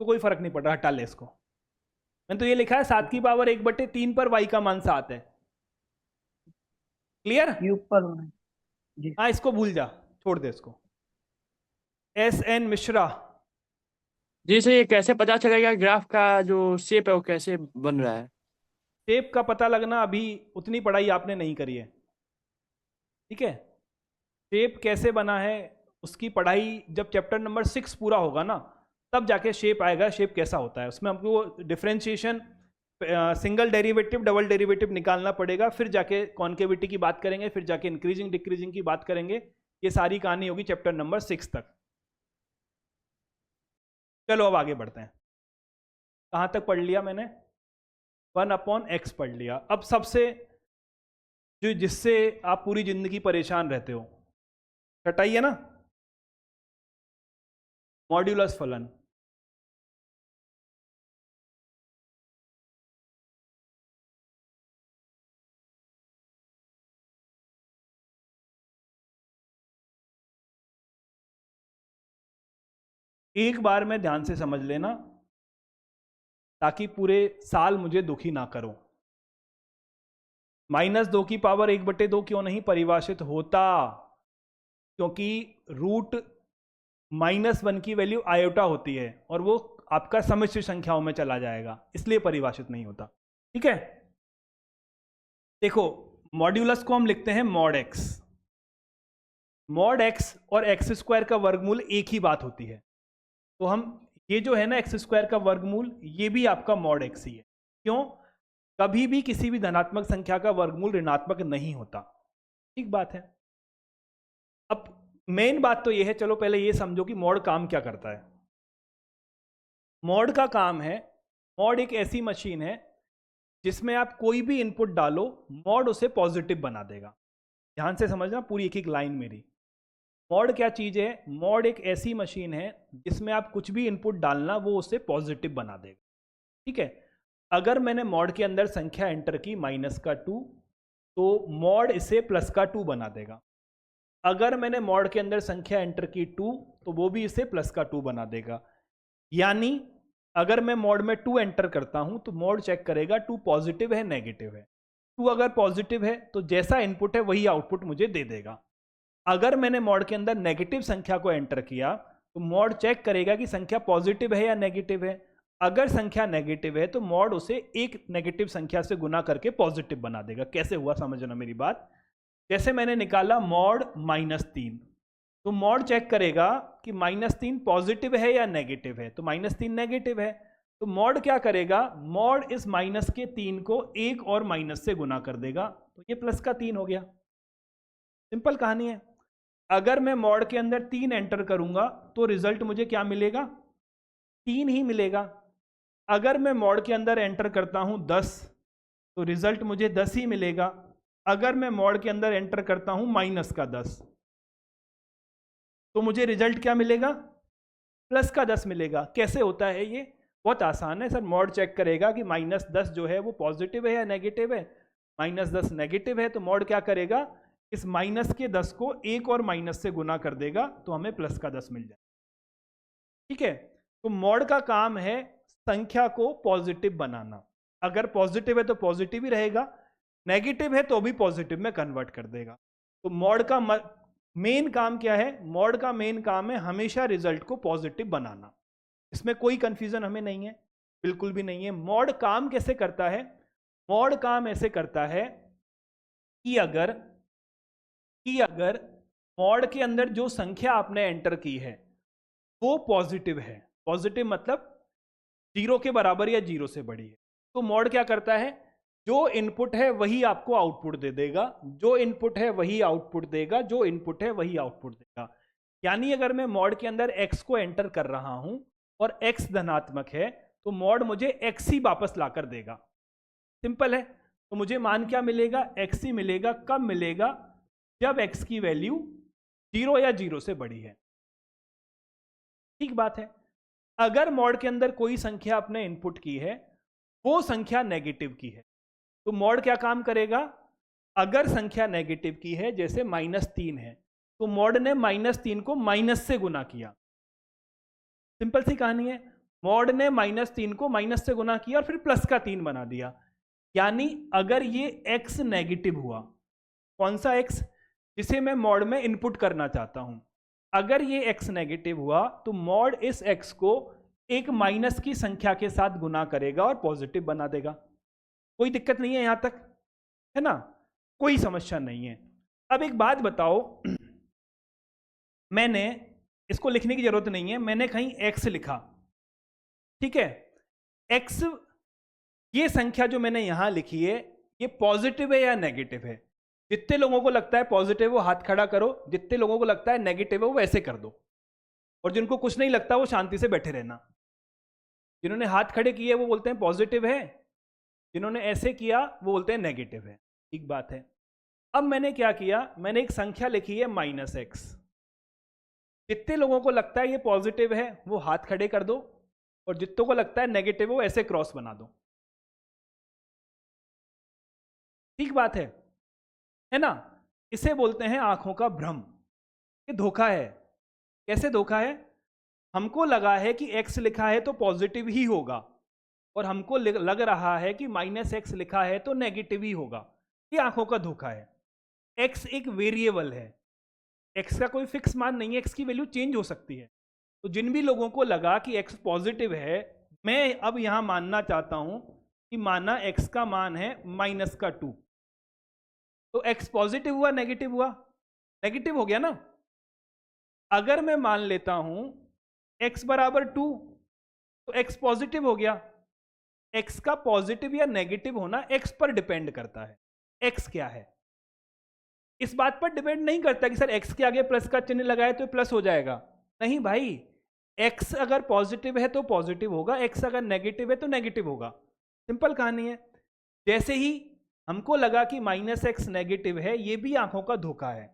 तो कोई फर्क नहीं पड़ रहा, हटा ले इसको। मैंने तो ये लिखा है 7/1/3 पर y का मान 7 है। क्लियर? क्यूब पर होना है। जी हाँ, इसको भूल जा, छोड़ दे इसको। SN मिश्रा, जी सर, ये कैसे पता चलेगा ग्राफ का जो शेप है वो कैसे बन रहा है? शेप का पता लगना अभी उतनी पढ़ाई आपने नहीं करी है। ठीक है? शेप कैसे बना है उसकी पढ़ाई जब चैप्टर नंबर 6 पूरा होगा ना, तब जाके शेप आएगा, शेप कैसा होता है। उसमें हमको differentiation, single derivative, double derivative निकालना पड़ेगा, फिर जाके कॉन्केविटी की बात करेंगे, फिर जाके इंक्रीजिंग डिक्रीजिंग की बात करेंगे। ये सारी कहानी होगी चैप्टर नंबर 6 तक। चलो अब आगे बढ़ते हैं। कहाँ तक पढ़ लिया मैंने? 1/x पढ़ लिया। अब सबसे जो जिससे आप पूरी जिंदगी परेशान रहते हो, हटाइए ना, मॉड्यूलस फलन। एक बार में ध्यान से समझ लेना, ताकि पूरे साल मुझे दुखी ना करो। -2 क्यों नहीं परिभाषित होता? क्योंकि रूट -1 की वैल्यू आयोटा होती है और वो आपका सम्मिश्र संख्याओं में चला जाएगा, इसलिए परिभाषित नहीं होता। ठीक है? देखो, मॉड्यूलस को हम लिखते हैं मॉड x। मॉड x और x स्क्वायर का वर्गमूल एक ही बात होती है। तो हम ये जो है ना x स्क्वायर का वर्गमूल, ये भी आपका मॉड x ही है। क्यों? कभी भी किसी भी धनात्मक संख्या का वर्गमूल ऋणात्मक नहीं होता। ठीक बात है। अब मेन बात तो ये है, चलो पहले ये समझो कि मॉड काम क्या करता है। मॉड का काम है, मॉड एक ऐसी मशीन है जिसमें आप कोई भी इनपुट डालो, मॉड उसे पॉजिटिव बना देगा। ध्यान से समझना पूरी एक एक लाइन मेरी। मॉड क्या चीज़ है? मॉड एक ऐसी मशीन है जिसमें आप कुछ भी इनपुट डालना, वो उसे पॉजिटिव बना देगा। ठीक है? अगर मैंने मॉड के अंदर संख्या एंटर की -2, तो मॉड इसे +2 बना देगा। अगर मैंने मॉड के अंदर संख्या एंटर की 2, तो वो भी इसे +2 बना देगा। यानी अगर मैं मॉड में 2 एंटर करता हूं, तो मॉड चेक करेगा 2 पॉजिटिव है नेगेटिव है। 2 अगर पॉजिटिव है तो जैसा इनपुट है वही आउटपुट मुझे दे देगा। अगर मैंने मॉड के अंदर नेगेटिव संख्या को एंटर किया, तो मॉड चेक करेगा कि संख्या पॉजिटिव है या नेगेटिव है। अगर संख्या नेगेटिव है तो मॉड उसे एक नेगेटिव संख्या से गुना करके पॉजिटिव बना देगा। कैसे हुआ समझना मेरी बात। जैसे मैंने निकाला मॉड -3, तो मॉड चेक करेगा कि -3 पॉजिटिव है या नेगेटिव है, तो -3 नेगेटिव है, तो मॉड क्या करेगा, मॉड इस माइनस के 3 को एक और माइनस से गुना कर देगा, तो ये प्लस का 3 हो गया। सिंपल कहानी है। अगर मैं मॉड के अंदर 3 एंटर करूंगा तो रिजल्ट मुझे क्या मिलेगा, 3 ही मिलेगा। अगर मैं मॉड के अंदर एंटर करता हूं 10 तो रिजल्ट मुझे 10 ही मिलेगा। अगर मैं मॉड के अंदर एंटर करता हूं -10 तो मुझे रिजल्ट क्या मिलेगा, +10 मिलेगा। कैसे होता है ये, बहुत आसान है सर। मॉड चेक करेगा कि -10 जो है वो पॉजिटिव है या नेगेटिव है। -10 नेगेटिव है तो मॉड क्या करेगा, इस माइनस के 10 को एक और माइनस से गुना कर देगा, तो हमें +10 मिल जाए। ठीक है, तो मॉड का काम है संख्या को पॉजिटिव बनाना। अगर पॉजिटिव है तो पॉजिटिव ही रहेगा, नेगेटिव है तो भी पॉजिटिव में कन्वर्ट कर देगा। तो मॉड का मेन काम क्या है, मॉड का मेन काम है हमेशा रिजल्ट को पॉजिटिव बनाना। इसमें कोई कंफ्यूजन हमें नहीं है, बिल्कुल भी नहीं है। मॉड काम कैसे करता है, मॉड काम ऐसे करता है कि अगर मॉड के अंदर जो संख्या आपने एंटर की है वो पॉजिटिव है, पॉजिटिव मतलब 0 के बराबर या 0 से बड़ी है, तो मॉड क्या करता है, जो इनपुट है वही आपको आउटपुट दे देगा, जो इनपुट है वही आउटपुट देगा, जो इनपुट है वही आउटपुट देगा। यानी अगर मैं मॉड के अंदर x को एंटर कर रहा हूं और x धनात्मक है तो मॉड मुझे x ही वापस लाकर देगा। सिंपल है। तो मुझे मान क्या मिलेगा, x ही मिलेगा। कब मिलेगा, जब x की वैल्यू 0 या 0 से बड़ी है। ठीक बात है। अगर मॉड के अंदर कोई संख्या आपने इनपुट की है, वो संख्या नेगेटिव की है, तो मॉड क्या काम करेगा, अगर संख्या नेगेटिव की है, जैसे -3 है, तो मॉड ने -3 को माइनस से गुना किया। सिंपल सी कहानी है। मॉड ने -3 को माइनस से गुना किया और फिर प्लस का 3 बना दिया। यानी अगर ये x नेगेटिव हुआ, कौन सा x, जिसे मैं मॉड में इनपुट करना चाहता हूं, अगर ये x नेगेटिव हुआ तो मॉड इस x को एक माइनस की संख्या के साथ गुना करेगा और पॉजिटिव बना देगा। कोई दिक्कत नहीं है यहां तक, है ना, कोई समस्या नहीं है। अब एक बात बताओ, मैंने इसको लिखने की जरूरत नहीं है, मैंने कहीं x लिखा, ठीक है, x, ये संख्या जो मैंने यहां लिखी है ये पॉजिटिव है या नेगेटिव है। जितने लोगों को लगता है पॉजिटिव वो हाथ खड़ा करो, जितने लोगों को लगता है नेगेटिव है वो ऐसे कर दो, और जिनको कुछ नहीं लगता वो शांति से बैठे रहना। जिन्होंने हाथ खड़े किए वो बोलते हैं पॉजिटिव है, जिन्होंने ऐसे किया वो बोलते हैं नेगेटिव है। ठीक बात है। अब मैंने क्या किया, मैंने एक संख्या लिखी है -x। जितने लोगों को लगता है ये पॉजिटिव है वो हाथ खड़े कर दो, और जितनों को लगता है नेगेटिव है वो ऐसे क्रॉस बना दो। ठीक बात है ना। इसे बोलते हैं आंखों का भ्रम। ये धोखा है। कैसे धोखा है, हमको लगा है कि x लिखा है तो पॉजिटिव ही होगा, और हमको लग रहा है कि -x लिखा है तो नेगेटिव ही होगा। ये आंखों का धोखा है। x एक वेरिएबल है, x का कोई फिक्स मान नहीं है, x की वैल्यू चेंज हो सकती है। तो जिन भी लोगों को लगा कि x पॉजिटिव है, मैं अब यहां मानना चाहता हूं कि माना x का मान है -2, तो x पॉजिटिव हुआ नेगेटिव हुआ, नेगेटिव हो गया ना। अगर मैं मान लेता हूं x बराबर 2 तो x पॉजिटिव हो गया। x का पॉजिटिव या नेगेटिव होना x पर डिपेंड करता है। x क्या है, इस बात पर डिपेंड नहीं करता कि सर x के आगे प्लस का चिन्ह लगाए तो प्लस हो जाएगा। नहीं भाई, x अगर पॉजिटिव है तो पॉजिटिव होगा, x अगर नेगेटिव है तो नेगेटिव होगा। सिंपल कहानी है। जैसे ही हमको लगा कि -x नेगेटिव है, ये भी आंखों का धोखा है।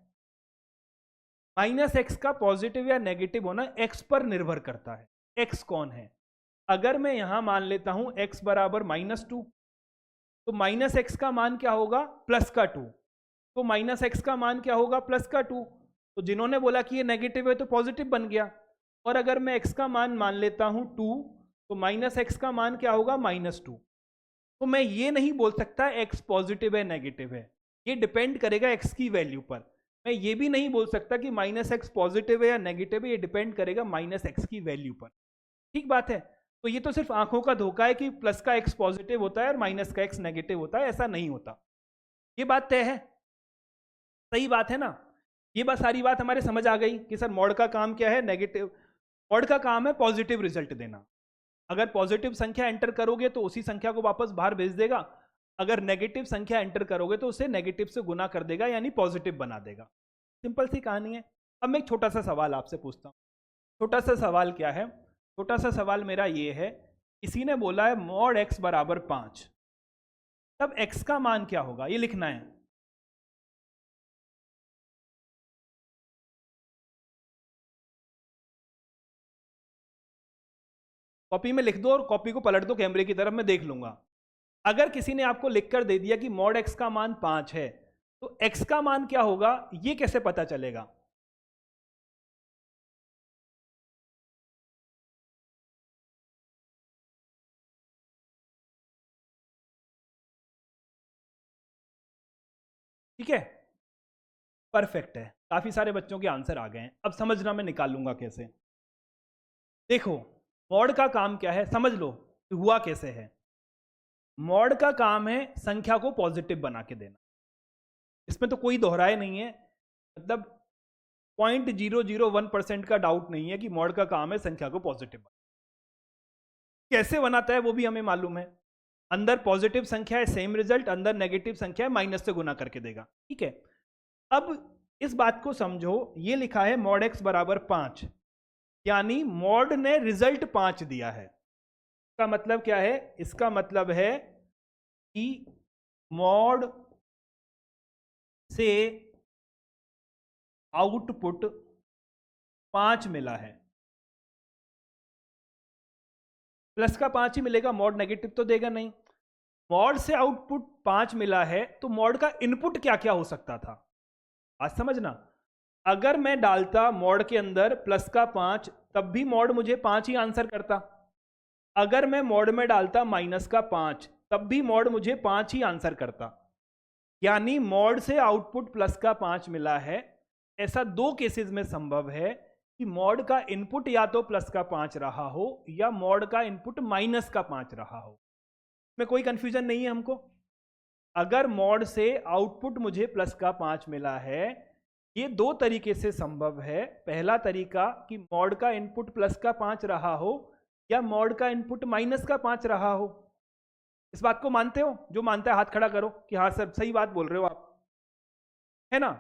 -x का पॉजिटिव या नेगेटिव होना x पर निर्भर करता है। x कौन है, अगर मैं यहां मान लेता हूं x बराबर -2, तो -x का मान क्या होगा, +2, तो -x का मान क्या होगा, +2। तो जिन्होंने बोला कि ये नेगेटिव है तो पॉजिटिव बन गया। और अगर मैं x का मान लेता हूं 2, तो -x का मान क्या होगा, -2। तो मैं ये नहीं बोल सकता x पॉजिटिव है नेगेटिव है, ये डिपेंड करेगा x की वैल्यू पर। मैं ये भी नहीं बोल सकता कि -x पॉजिटिव है या नेगेटिव है, ये डिपेंड करेगा -x की वैल्यू पर। ठीक बात है। तो ये तो सिर्फ आंखों का धोखा है कि प्लस का एक्स पॉजिटिव होता है और माइनस का एक्स नेगेटिव होता है, ऐसा नहीं होता। ये बात तय है, सही बात है ना। ये बात सारी बात हमारे समझ आ गई कि सर मॉड का काम क्या है, नेगेटिव। मॉड का काम है पॉजिटिव रिजल्ट देना। अगर पॉजिटिव संख्या एंटर करोगे तो उसी संख्या को वापस बाहर भेज देगा, अगर नेगेटिव संख्या एंटर करोगे तो उसे नेगेटिव से गुना कर देगा, यानी पॉजिटिव बना देगा। सिंपल सी कहानी है। अब मैं एक छोटा सा सवाल आपसे पूछता हूँ। छोटा सा सवाल क्या है? छोटा सा सवाल मेरा ये है, किसी ने बोला है मॉड x बराबर 5, तब x का मान क्या होगा, ये लिखना है। कॉपी में लिख दो और कॉपी को पलट दो कैमरे की तरफ, मैं देख लूंगा। अगर किसी ने आपको लिखकर दे दिया कि मॉड x का मान 5 है, तो x का मान क्या होगा, ये कैसे पता चलेगा? ठीक है, परफेक्ट है। काफी सारे बच्चों के आंसर आ गए हैं। अब समझना मैं निकालूंगा कैसे। देखो मॉड का काम क्या है, समझ लो कि हुआ कैसे है। मॉड का काम है संख्या को पॉजिटिव बना के देना, इसमें तो कोई दोहराए नहीं है, मतलब 0.001% का डाउट नहीं है कि मॉड का काम है संख्या को पॉजिटिव बनाना। कैसे बनाता है वो भी हमें मालूम है। अंदर पॉजिटिव संख्या है सेम रिजल्ट, अंदर नेगेटिव संख्या है माइनस से गुना करके देगा। ठीक है, अब इस बात को समझो, ये लिखा है मॉड x बराबर 5, यानी मॉड ने रिजल्ट 5 दिया है। इसका मतलब क्या है? इसका मतलब है कि मॉड से आउटपुट 5 मिला है। प्लस का 5 ही मिलेगा, मॉड नेगेटिव तो देगा नहीं। मॉड से आउटपुट 5 मिला है, तो मॉड का इनपुट क्या क्या हो सकता था, आज समझना। अगर मैं डालता मॉड के अंदर प्लस का 5, तब भी मॉड मुझे 5 ही आंसर करता। अगर मैं मॉड में डालता माइनस का 5, तब भी मॉड मुझे 5 ही आंसर करता। यानी मॉड से आउटपुट प्लस का 5 मिला है। ऐसा 2 केसेस में संभव है कि मॉड का इनपुट या तो प्लस का 5 रहा हो या मॉड का इनपुट माइनस का 5 रहा हो। में कोई कंफ्यूजन नहीं है हमको। अगर मॉड से आउटपुट मुझे प्लस का 5 मिला है, ये 2 तरीके से संभव है। पहला तरीका कि मॉड का इनपुट प्लस का 5 रहा हो या मॉड का इनपुट माइनस का 5 रहा हो। इस बात को मानते हो? जो मानता है हाथ खड़ा करो कि हाँ सर सही बात बोल रहे हो आप, है ना?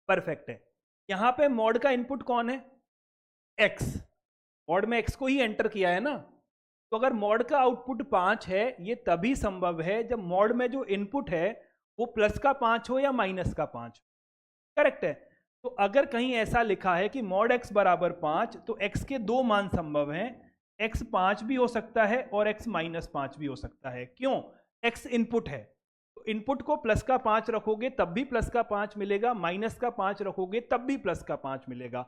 परफेक्ट है। यहां पे मॉड का इनपुट कौन है? x। मॉड में x को ही एंटर किया है ना, तो अगर मॉड का आउटपुट 5 है, ये तभी संभव है जब मॉड में जो इनपुट है वो प्लस का 5 हो या माइनस का 5। करेक्ट है। तो अगर कहीं ऐसा लिखा है कि मॉड x बराबर 5, तो x के 2 मान संभव हैं। x 5 भी हो सकता है और x माइनस 5 भी हो सकता है। क्यों? x इनपुट है, तो इनपुट को प्लस का 5 रखोगे तब भी प्लस का 5 मिलेगा, माइनस का 5 रखोगे तब भी प्लस का 5 मिलेगा।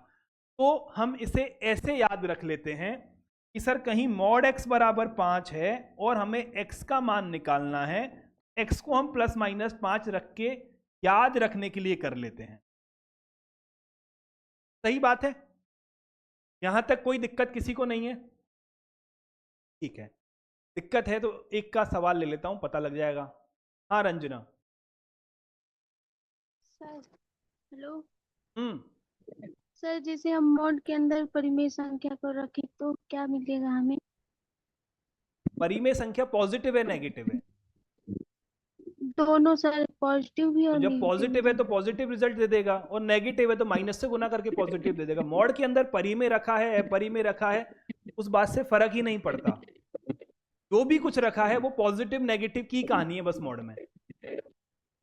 तो हम इसे ऐसे याद रख लेते हैं कि सर कहीं मॉड x बराबर 5 है और हमें x का मान निकालना है, x को हम प्लस माइनस 5 रख के याद रखने के लिए कर लेते हैं। सही बात है? यहां तक कोई दिक्कत किसी को नहीं है? ठीक है, दिक्कत है तो एक का सवाल ले लेता हूं, पता लग जाएगा। हाँ रंजना। सर हेलो हम्म, सर, जैसे हम मॉड के अंदर परिमेय संख्या को रखें तो क्या मिलेगा हमें? परिमेय संख्या पॉजिटिव है नेगेटिव है? दोनों सर, पॉजिटिव भी तो और जब नेगेटिव पॉजिटिव है भी। तो पॉजिटिव रिजल्ट दे देगा, और नेगेटिव है तो माइनस से गुना करके पॉजिटिव दे देगा। मॉड के अंदर परिमेय रखा है अपरिमेय रखा है, उस बात से फर्क ही नहीं पड़ता। जो भी कुछ रखा है वो पॉजिटिव नेगेटिव की कहानी है बस मॉड में।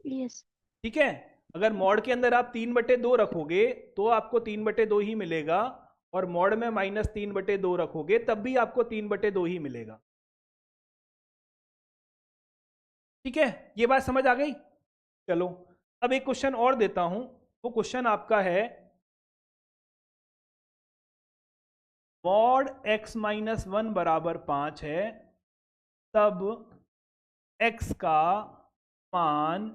यस। ठीक है, अगर मॉड के अंदर आप 3/2 रखोगे तो आपको 3/2 ही मिलेगा, और मॉड में माइनस 3/2 रखोगे तब भी आपको 3/2 ही मिलेगा। ठीक है, ये बात समझ आ गई? चलो अब एक क्वेश्चन और देता हूं। वो क्वेश्चन आपका है, मॉड x माइनस 1 बराबर 5 है, तब x का मान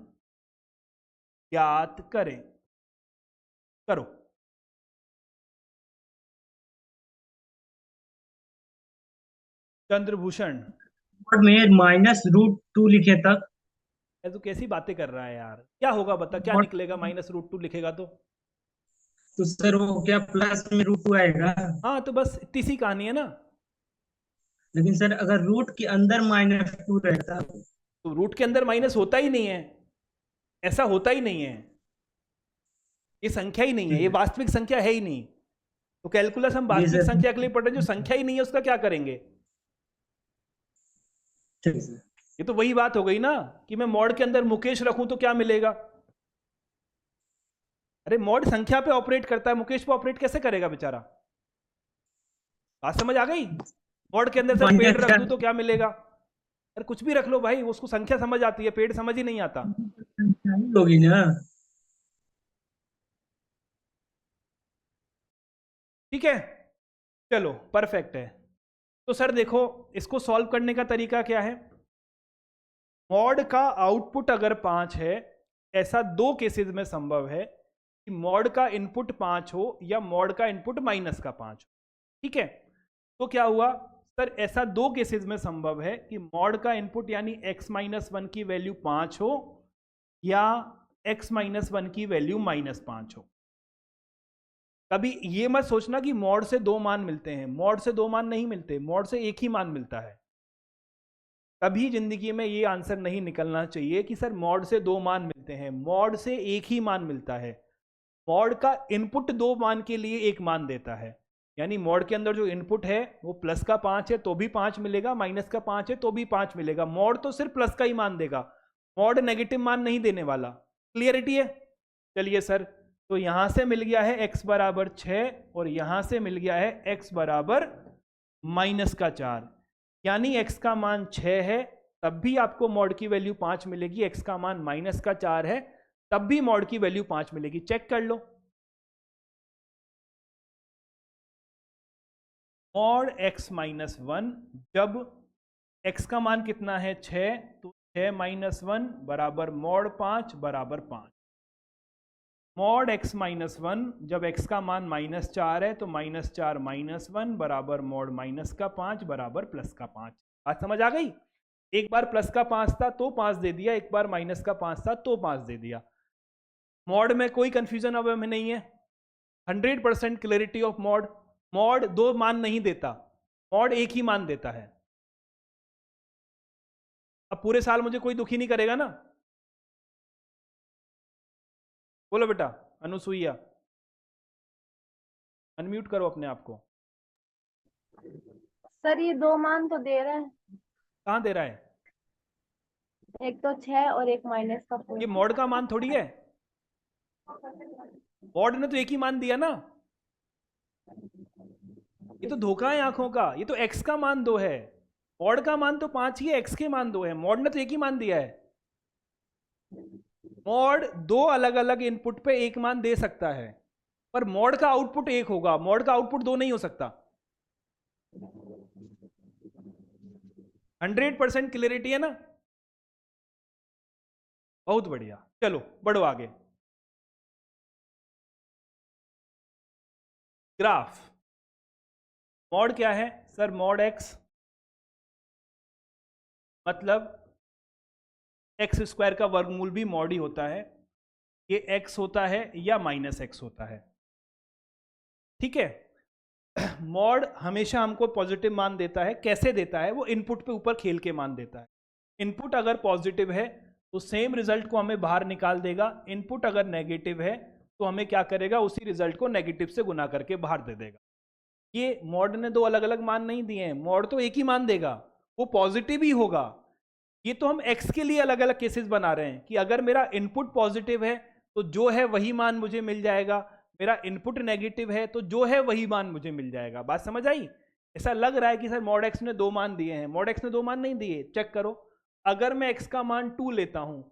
ज्ञात करें। करो। चंद्रभूषण, और मैं -√2 लिखे तक। ये तो कैसी बातें कर रहा है यार, क्या होगा बता, क्या और निकलेगा -√2 लिखेगा तो? तो सर वो क्या प्लस में √2 आएगा? हाँ तो बस इतनी सी कहानी है ना। लेकिन सर अगर रूट के अंदर -2 रहता तो रूट के अंदर माइनस होता ही नहीं है, ऐसा होता ही नहीं है, ये संख्या ही नहीं है, ये वास्तविक संख्या है ही नहीं। तो कैलकुलस हम जी वास्तविक सर। संख्या के लिए पढ़ रहे हैं, जो संख्या ही नहीं है उसका क्या करेंगे? ठीक है सर। ये तो वही बात हो गई ना कि मैं मॉड के अंदर मुकेश रखूं तो क्या मिलेगा? अरे मॉड संख्या पे ऑपरेट करता है, मुकेश पे ऑपरेट कैसे करेगा बेचारा? बात समझ आ गई? मॉड के अंदर सर पेड़ रख दूं तो क्या मिलेगा? अरे कुछ भी रख लो भाई, उसको संख्या समझ आती है, पेड़ समझ ही नहीं आता। होगी ना। ठीक है, चलो परफेक्ट है। तो सर देखो, इसको सॉल्व करने का तरीका क्या है? मॉड का आउटपुट अगर 5 है, ऐसा दो केसेस में संभव है कि मॉड का इनपुट 5 हो या मॉड का इनपुट -5 हो। ठीक है, तो क्या हुआ सर, ऐसा दो केसेस में संभव है कि मॉड का इनपुट यानी x-1 की वैल्यू 5 हो या x-1 की वैल्यू -5 हो। कभी ये मत सोचना कि मॉड से दो मान मिलते हैं, मॉड से दो मान नहीं मिलते, मॉड से एक ही मान मिलता है। कभी जिंदगी में ये आंसर नहीं निकलना चाहिए कि सर मॉड से दो मान मिलते हैं, मॉड से एक ही मान मिलता है। मॉड का इनपुट दो मान के लिए एक मान देता है, यानी मॉड के अंदर जो इनपुट है वो +5 है तो भी 5 मिलेगा, -5 है तो भी 5 मिलेगा। मॉड तो सिर्फ प्लस का ही मान देगा, मॉड नेगेटिव मान नहीं देने वाला। क्लियरिटी है? चलिए सर, तो यहां से मिल गया है x बराबर 6 और यहां से मिल गया है x बराबर -4, यानी x का मान 6 है तब भी आपको मॉड की वैल्यू 5 मिलेगी, x का मान -4 है तब भी मॉड की वैल्यू 5 मिलेगी। चेक कर लो, मॉड x-1 जब x का मान कितना है 6, तो 6-1 बराबर मॉड 5 बराबर 5। मॉड x-1 जब x का मान -4 है तो -4-1 बराबर मॉड -5 बराबर +5। बात समझ आ गई? एक बार +5 था तो 5 दे दिया, एक बार -5 था तो 5 दे दिया। मॉड में कोई कंफ्यूजन अब हमें नहीं है, 100% क्लैरिटी ऑफ मॉड। मॉड दो मान नहीं देता, मॉड एक ही मान देता है। अब पूरे साल मुझे कोई दुखी नहीं करेगा ना? बोलो बेटा, अनुसुईया अनम्यूट करो अपने आप को। सर ये दो मान तो दे रहा है, कहां दे रहा है? एक तो 6 और एक -4। ये मॉड का मान थोड़ी है, मॉड ने तो एक ही मान दिया ना। ये तो धोखा है आंखों का, ये तो x का मान 2 है, मॉड का मान तो 5 ही है, x के मान 2 है, मॉड ने तो एक ही मान दिया है। मॉड दो अलग अलग इनपुट पे एक मान दे सकता है, पर मॉड का आउटपुट एक होगा, मॉड का आउटपुट दो नहीं हो सकता। 100% क्लियरिटी है ना? बहुत बढ़िया, चलो बढ़ो आगे। ग्राफ, मॉड क्या है सर? मॉड x मतलब x² का वर्गमूल भी मॉड ही होता है, ये x होता है या -x होता है। ठीक है, मॉड हमेशा हमको पॉजिटिव मान देता है। कैसे देता है? वो इनपुट पे ऊपर खेल के मान देता है। इनपुट अगर पॉजिटिव है तो सेम रिजल्ट को हमें बाहर निकाल देगा, इनपुट अगर नेगेटिव है तो हमें क्या करेगा, उसी रिजल्ट को नेगेटिव से गुना करके बाहर दे देगा। ये मॉड ने दो अलग अलग मान नहीं दिए हैं, मॉड तो एक ही मान देगा, वो पॉजिटिव ही होगा। ये तो हम x के लिए अलग अलग केसेस बना रहे हैं कि अगर मेरा इनपुट पॉजिटिव है तो जो है वही मान मुझे मिल जाएगा, मेरा इनपुट नेगेटिव है तो जो है वही मान मुझे मिल जाएगा। बात समझ आई? ऐसा लग रहा है कि सर मॉड x ने दो मान दिए हैं, मॉड x ने दो मान नहीं दिए। चेक करो, अगर मैं x का मान 2 लेता हूं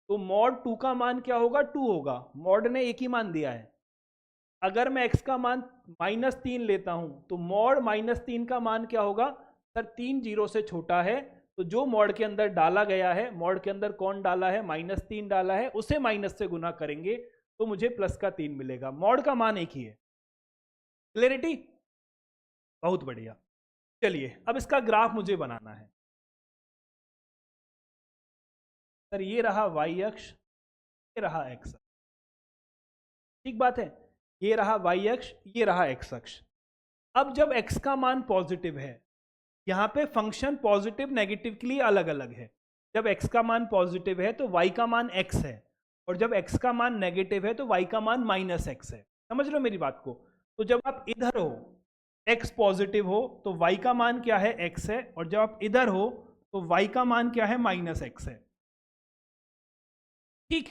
तो मॉड 2 का मान क्या होगा? 2 होगा, मॉड ने एक ही मान दिया है। अगर मैं x का मान -3 लेता हूं तो मॉड -3 का मान क्या होगा? सर 3 0 से छोटा है, तो जो मॉड के अंदर डाला गया है, मॉड के अंदर कौन डाला है? -3 डाला है, उसे माइनस से गुना करेंगे तो मुझे +3 मिलेगा। मॉड का मान एक ही है। क्लियरिटी? बहुत बढ़िया। चलिए अब इसका ग्राफ मुझे बनाना है। सर ये रहा y अक्ष, ये रहा x अक्ष, ठीक बात है, ये रहा y अक्ष, ये रहा x अक्ष। अब जब x का मान पॉजिटिव है, यहाँ पे फंक्शन पॉजिटिव नेगेटिव के लिए अलग अलग है। जब x का मान पॉजिटिव है तो y का मान x है, और जब x का मान नेगेटिव है तो y का मान -x है। समझ लो मेरी बात को। तो जब आप इधर हो, x पॉजिटिव हो तो y का मान क्या है, x है, और जब आप इधर हो तो y का मान क्या है, -x है। ठीक,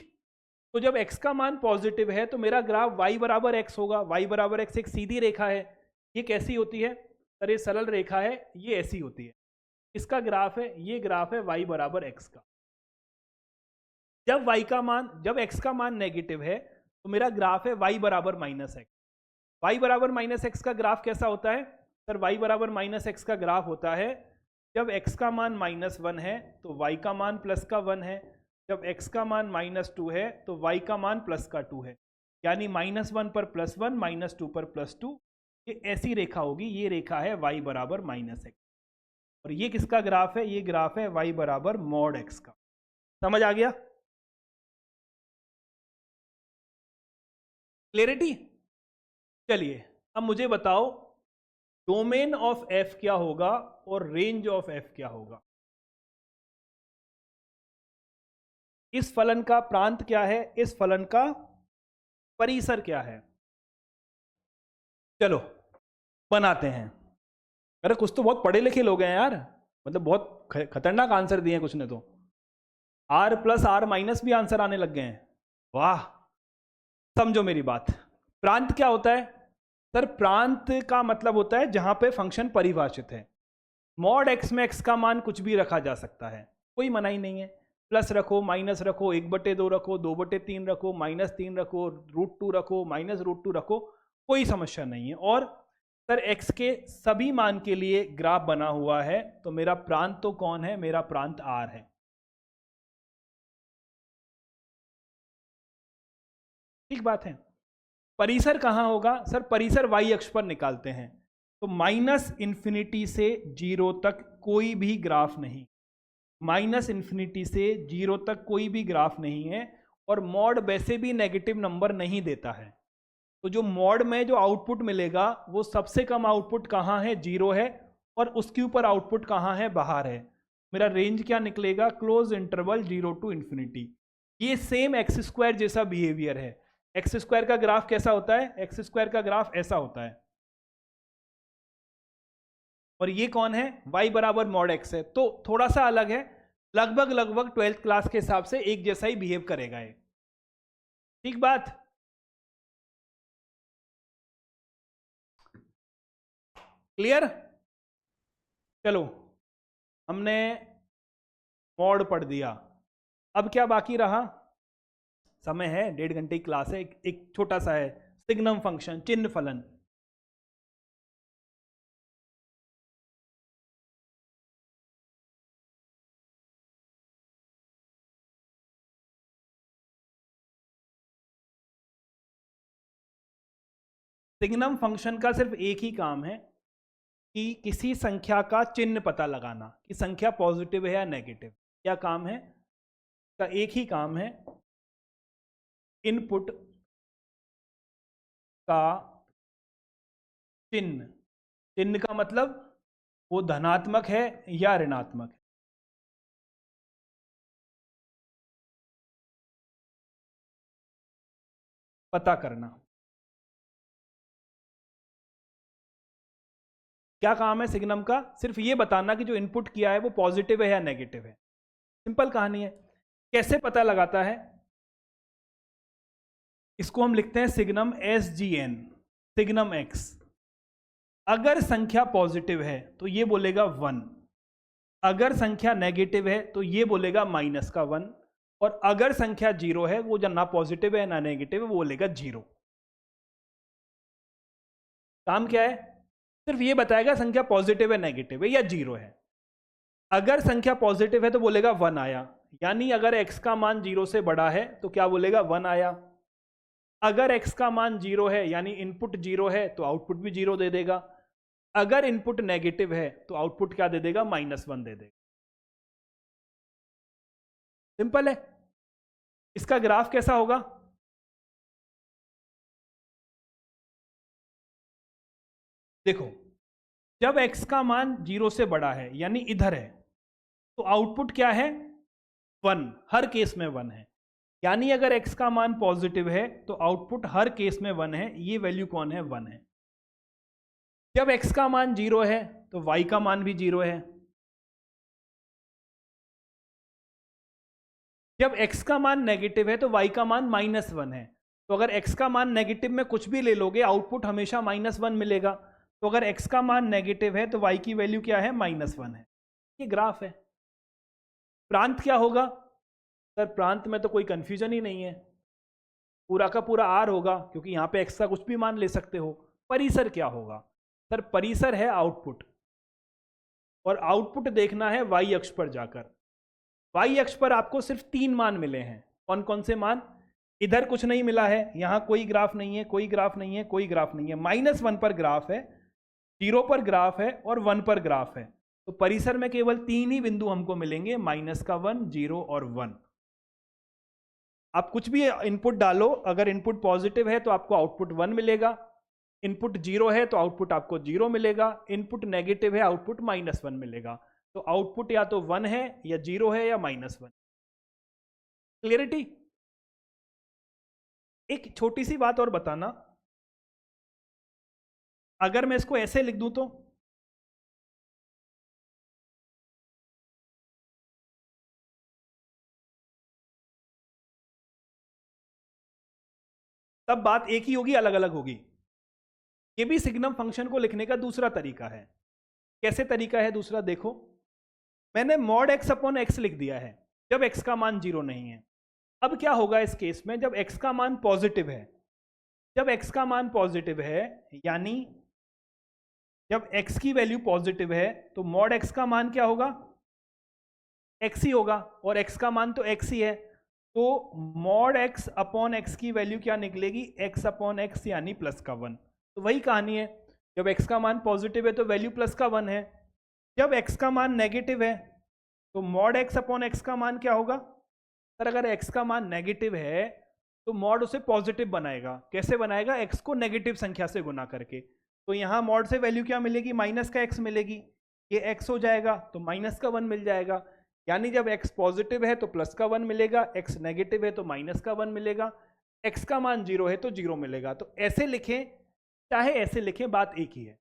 तो जब x का मान पॉजिटिव है तो मेरा ग्राफ y बराबर x होगा। y बराबर x एक सीधी रेखा है। ये कैसी होती है सर? ये सरल रेखा है, ये ऐसी होती है। इसका ग्राफ है, ये ग्राफ है y बराबर x का। जब x का मान नेगेटिव है तो मेरा ग्राफ है y बराबर -x। y बराबर -x का ग्राफ कैसा होता है सर? y बराबर -x का ग्राफ होता है जब x का मान -1 है तो y का मान +1 है, जब x का मान -2 है तो y का मान +2 है, यानी -1 पर +1, -2 पर +2। ये ऐसी रेखा होगी, ये रेखा है y बराबर -x। और ये किसका ग्राफ है? ये ग्राफ है y बराबर mod x का। समझ आ गया? क्लियरिटी? चलिए अब मुझे बताओ डोमेन ऑफ f क्या होगा और रेंज ऑफ f क्या होगा। इस फलन का प्रांत क्या है, इस फलन का परिसर क्या है? चलो बनाते हैं। अरे कुछ तो बहुत पढ़े लिखे लोग हैं यार, मतलब बहुत खतरनाक आंसर दिए हैं कुछ ने तो। r प्लस r माइनस भी आंसर आने लग गए हैं। वाह, समझो मेरी बात। प्रांत क्या होता है सर? प्रांत का मतलब होता है जहां पे फंक्शन परिभाषित है। मॉड x में x का मान कुछ भी रखा जा सकता है, कोई मनाही नहीं है। प्लस रखो, माइनस रखो, 1/2 रखो, 2/3 रखो, -3 रखो, √2 रखो, -√2 रखो, कोई समस्या नहीं है। और सर x के सभी मान के लिए ग्राफ बना हुआ है, तो मेरा प्रांत तो कौन है? मेरा प्रांत r है। ठीक बात है। परिसर कहां होगा सर? परिसर y अक्ष पर निकालते हैं, तो -∞ से 0 तक कोई भी ग्राफ नहीं, -∞ से 0 तक कोई भी ग्राफ नहीं है। और मॉड वैसे भी नेगेटिव नंबर नहीं देता है, तो जो मॉड में जो आउटपुट मिलेगा वो सबसे कम आउटपुट कहाँ है? 0 है, और उसके ऊपर आउटपुट कहाँ है? बाहर है। मेरा रेंज क्या निकलेगा? Close interval 0 to ∞। ये सेम x² जैसा बिहेवियर है। x² का ग्राफ कैसा होता है? x² का ग्राफ ऐसा होता है। और ये कौन है? y बराबर mod x है, तो थोड़ा सा अलग है, लगभग 12th क्लास के हिसाब से एक जैसा ही बिहेव करेगा ये। ठीक बात? क्लियर? चलो हमने मॉड पढ़ दिया, अब क्या बाकी रहा? समय है, 1.5 घंटे की क्लास है। एक छोटा सा है सिग्नम फंक्शन, चिन्ह फलन। सिग्नम फंक्शन का सिर्फ एक ही काम है कि किसी संख्या का चिन्ह पता लगाना कि संख्या पॉजिटिव है या नेगेटिव। क्या काम है का? एक ही काम है, इनपुट का चिन्ह। चिन्ह का मतलब वो धनात्मक है या ऋणात्मक है। पता करना। क्या काम है सिग्नम का? सिर्फ ये बताना कि जो इनपुट किया है वो पॉजिटिव है या नेगेटिव है। सिंपल कहानी है। कैसे पता लगाता है? इसको हम लिखते हैं सिग्नम SGN, सिग्नम x। अगर संख्या पॉजिटिव है तो ये बोलेगा 1, अगर संख्या नेगेटिव है तो ये बोलेगा -1, और अगर संख्या 0 है, वो ना पॉजिटिव है ना नेगेटिव है, वो बोलेगा 0। काम क्या है? सिर्फ ये बताएगा संख्या पॉजिटिव है, नेगेटिव है या 0 है। अगर संख्या पॉजिटिव है तो बोलेगा 1 आया, यानी अगर x का मान 0 से बड़ा है तो क्या बोलेगा? 1 आया। अगर x का मान 0 है यानी इनपुट 0 है तो आउटपुट भी 0 दे देगा। अगर इनपुट नेगेटिव है तो आउटपुट क्या दे देगा, -1 दे देगा। सिंपल है। इसका ग्राफ कैसा होगा, देखो जब x का मान 0 से बड़ा है यानी इधर है तो आउटपुट क्या है, 1, हर केस में 1 है। यानी अगर x का मान पॉजिटिव है तो आउटपुट हर केस में 1 है। ये वैल्यू कौन है, 1 है। जब x का मान 0 है तो y का मान भी 0 है। जब x का नहीं नेगेटिव है तो y का मान -1 है। तो अगर x का मान नेगेटिव में कुछ भी ले लोगे आउटपुट हमेशा -1 मिलेगा। तो अगर x का मान नेगेटिव है तो y की वैल्यू क्या है, -1 है। ये ग्राफ है। प्रांत क्या होगा सर, प्रांत में तो कोई कंफ्यूजन ही नहीं है, पूरा का पूरा r होगा क्योंकि यहाँ पे x का कुछ भी मान ले सकते हो। परिसर क्या होगा सर, परिसर है आउटपुट, और आउटपुट देखना है y अक्ष पर जाकर। y अक्ष पर आपको सिर्फ 3 मान मिले हैं। कौन कौन से मान, इधर कुछ नहीं मिला है, यहाँ कोई ग्राफ नहीं है, कोई ग्राफ नहीं है, कोई ग्राफ नहीं है। -1 पर ग्राफ है, 0 पर ग्राफ है और 1 पर ग्राफ है। तो परिसर में केवल 3 ही बिंदु हमको मिलेंगे, -1, 0 और 1। आप कुछ भी इनपुट डालो, अगर इनपुट पॉजिटिव है तो आपको आउटपुट 1 मिलेगा, इनपुट 0 है तो आउटपुट आपको 0 मिलेगा, इनपुट नेगेटिव है आउटपुट -1 मिलेगा। तो आउटपुट या तो 1 है या 0 है या -1। क्लियरिटी। एक छोटी सी बात और बताना, अगर मैं इसको ऐसे लिख दूं तो तब बात एक ही होगी, अलग अलग होगी। ये भी सिग्नम फंक्शन को लिखने का दूसरा तरीका है। कैसे तरीका है दूसरा, देखो मैंने mod x/x लिख दिया है जब x का मान 0 नहीं है। अब क्या होगा इस केस में, जब x का मान पॉजिटिव है, जब x का मान पॉजिटिव है यानी जब x की वैल्यू पॉजिटिव है तो mod x का मान क्या होगा, x ही होगा, और x का मान तो x ही है। तो mod x/x की वैल्यू क्या निकलेगी, x/x यानी प्लस का 1। तो वही कहानी है, जब x का मान पॉजिटिव है तो वैल्यू प्लस का 1 है। जब x का मान नेगेटिव है तो mod x/x का मान क्या होगा सर, अगर x का मान नेगेटिव है तो mod उसे पॉजिटिव बनाएगा। कैसे बनाएगा, x को नेगेटिव संख्या से गुना करके। तो यहाँ mod से वैल्यू क्या मिलेगी, माइनस का x मिलेगी, ये x हो जाएगा तो माइनस का 1 मिल जाएगा। यानी जब x पॉजिटिव है तो प्लस का 1 मिलेगा, x नेगेटिव है तो माइनस का 1 मिलेगा, x का मान 0 है तो 0 मिलेगा। तो ऐसे लिखें चाहे ऐसे लिखें, बात एक ही है।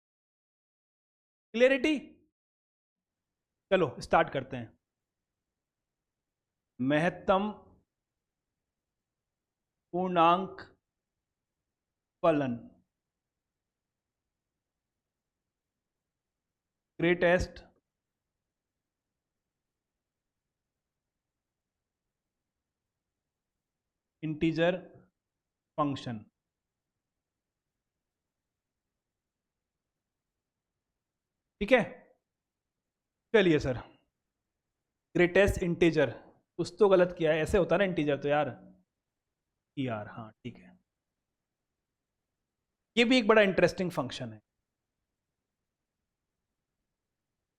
क्लियरिटी। चलो स्टार्ट करते हैं। महत्तम पूर्णांक फलन, ग्रेटेस्ट इंटीजर फंक्शन। ठीक है, चलिए सर, ग्रेटेस्ट इंटीजर, कुछ तो गलत किया है, ऐसे होता ना इंटीजर तो यार, हाँ ठीक है। ये भी एक बड़ा इंटरेस्टिंग फंक्शन है।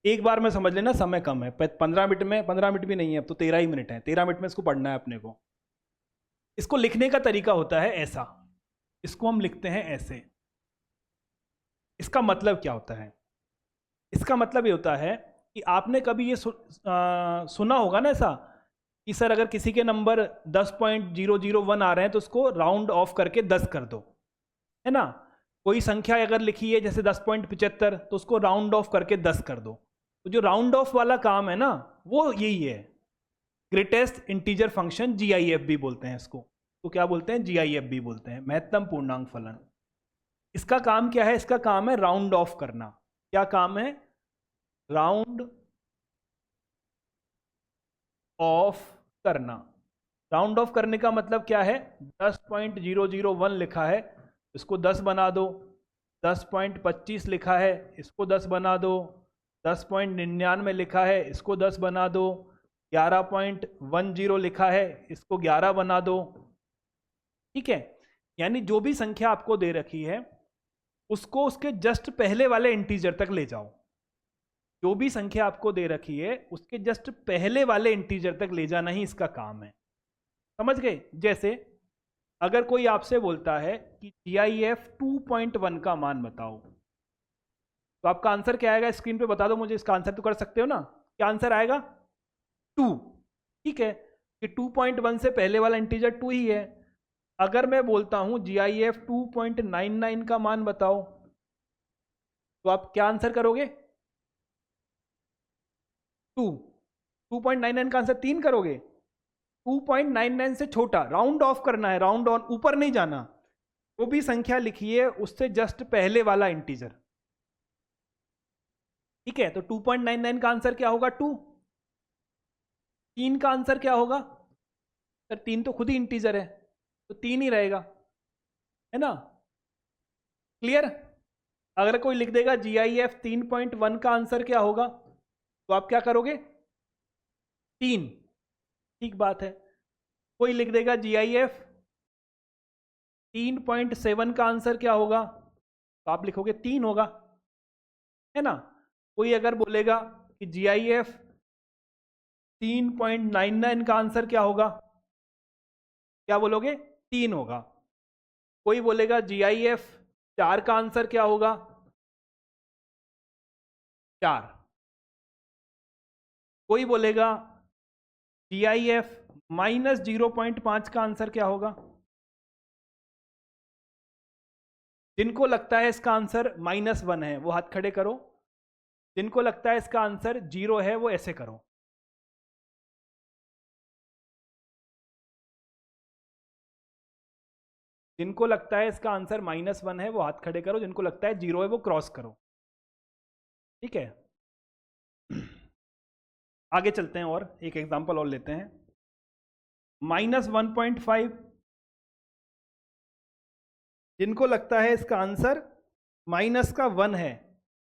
एक बार में समझ लेना, समय कम है, 15 मिनट में, 15 मिनट भी नहीं है अब तो 13 ही मिनट है, 13 मिनट में इसको पढ़ना है अपने को। इसको लिखने का तरीका होता है ऐसा, इसको हम लिखते हैं ऐसे। इसका मतलब क्या होता है, इसका मतलब ये होता है कि आपने कभी ये सुना होगा ना ऐसा कि सर अगर किसी के नंबर 10.001 आ रहे हैं तो उसको राउंड ऑफ करके 10 कर दो, है ना। कोई संख्या अगर लिखी है जैसे 10.75 तो उसको राउंड ऑफ करके 10 कर दो। तो जो राउंड ऑफ वाला काम है ना वो यही है, ग्रेटेस्ट इंटीजर फंक्शन, GIF भी बोलते हैं इसको। तो क्या बोलते हैं, GIF भी बोलते हैं, महत्तम पूर्णांक फलन। इसका काम क्या है, इसका काम है राउंड ऑफ करना। क्या काम है, राउंड ऑफ करना। राउंड ऑफ करने का मतलब क्या है, 10.001 लिखा है, इसको 10 बना दो। 10.25 लिखा है, इसको 10 बना दो। 10.99 लिखा है, इसको 10 बना दो। 11.10 लिखा है, इसको 11 बना दो। ठीक है, यानी जो भी संख्या आपको दे रखी है उसको उसके जस्ट पहले वाले इंटीजर तक ले जाओ। जो भी संख्या आपको दे रखी है उसके जस्ट पहले वाले इंटीजर तक ले जाना ही इसका काम है। समझ गए? जैसे अगर कोई आपसे बोलता है कि GIF 2.1 का मान बताओ, तो आपका आंसर क्या आएगा? स्क्रीन पे बता दो मुझे, इसका आंसर तो कर सकते हो ना। क्या आंसर आएगा? 2। ठीक है, कि 2.1 से पहले वाला इंटीजर 2 ही है। अगर मैं बोलता हूं GIF 2.99 का मान बताओ, तो आप क्या आंसर करोगे? 2। 2.99 का आंसर 3 करोगे? 2.99 से छोटा, राउंड ऑफ करना है, राउंड ऑन, ऊपर नहीं जाना। वो भी संख्या लिखिए उससे जस्ट पहले वाला इंटीजर। ठीक है, तो 2.99 का आंसर क्या होगा? 2। 3 का आंसर क्या होगा? सर 3 तो खुद ही इंटीजर है, तो 3 ही रहेगा, है ना? क्लियर? अगर कोई लिख देगा GIF 3.1 का आंसर क्या होगा, तो आप क्या करोगे? 3। ठीक बात है। कोई लिख देगा GIF 3.7 का आंसर क्या होगा, तो आप लिखोगे 3 होगा, है ना? कोई अगर बोलेगा कि GIF 3.99 का आंसर क्या होगा, क्या बोलोगे? 3 होगा। कोई बोलेगा GIF 4 का आंसर क्या होगा? 4। कोई बोलेगा GIF -0.5 का आंसर क्या होगा? जिनको लगता है इसका आंसर -1 है वो हाथ खड़े करो। जिनको लगता है इसका आंसर 0 है वो ऐसे करो। जिनको लगता है इसका आंसर -1 है वो हाथ खड़े करो। जिनको लगता है 0 है वो क्रॉस करो। ठीक है, आगे चलते हैं और एक एग्जांपल और लेते हैं। -1.5, जिनको लगता है इसका आंसर -1 है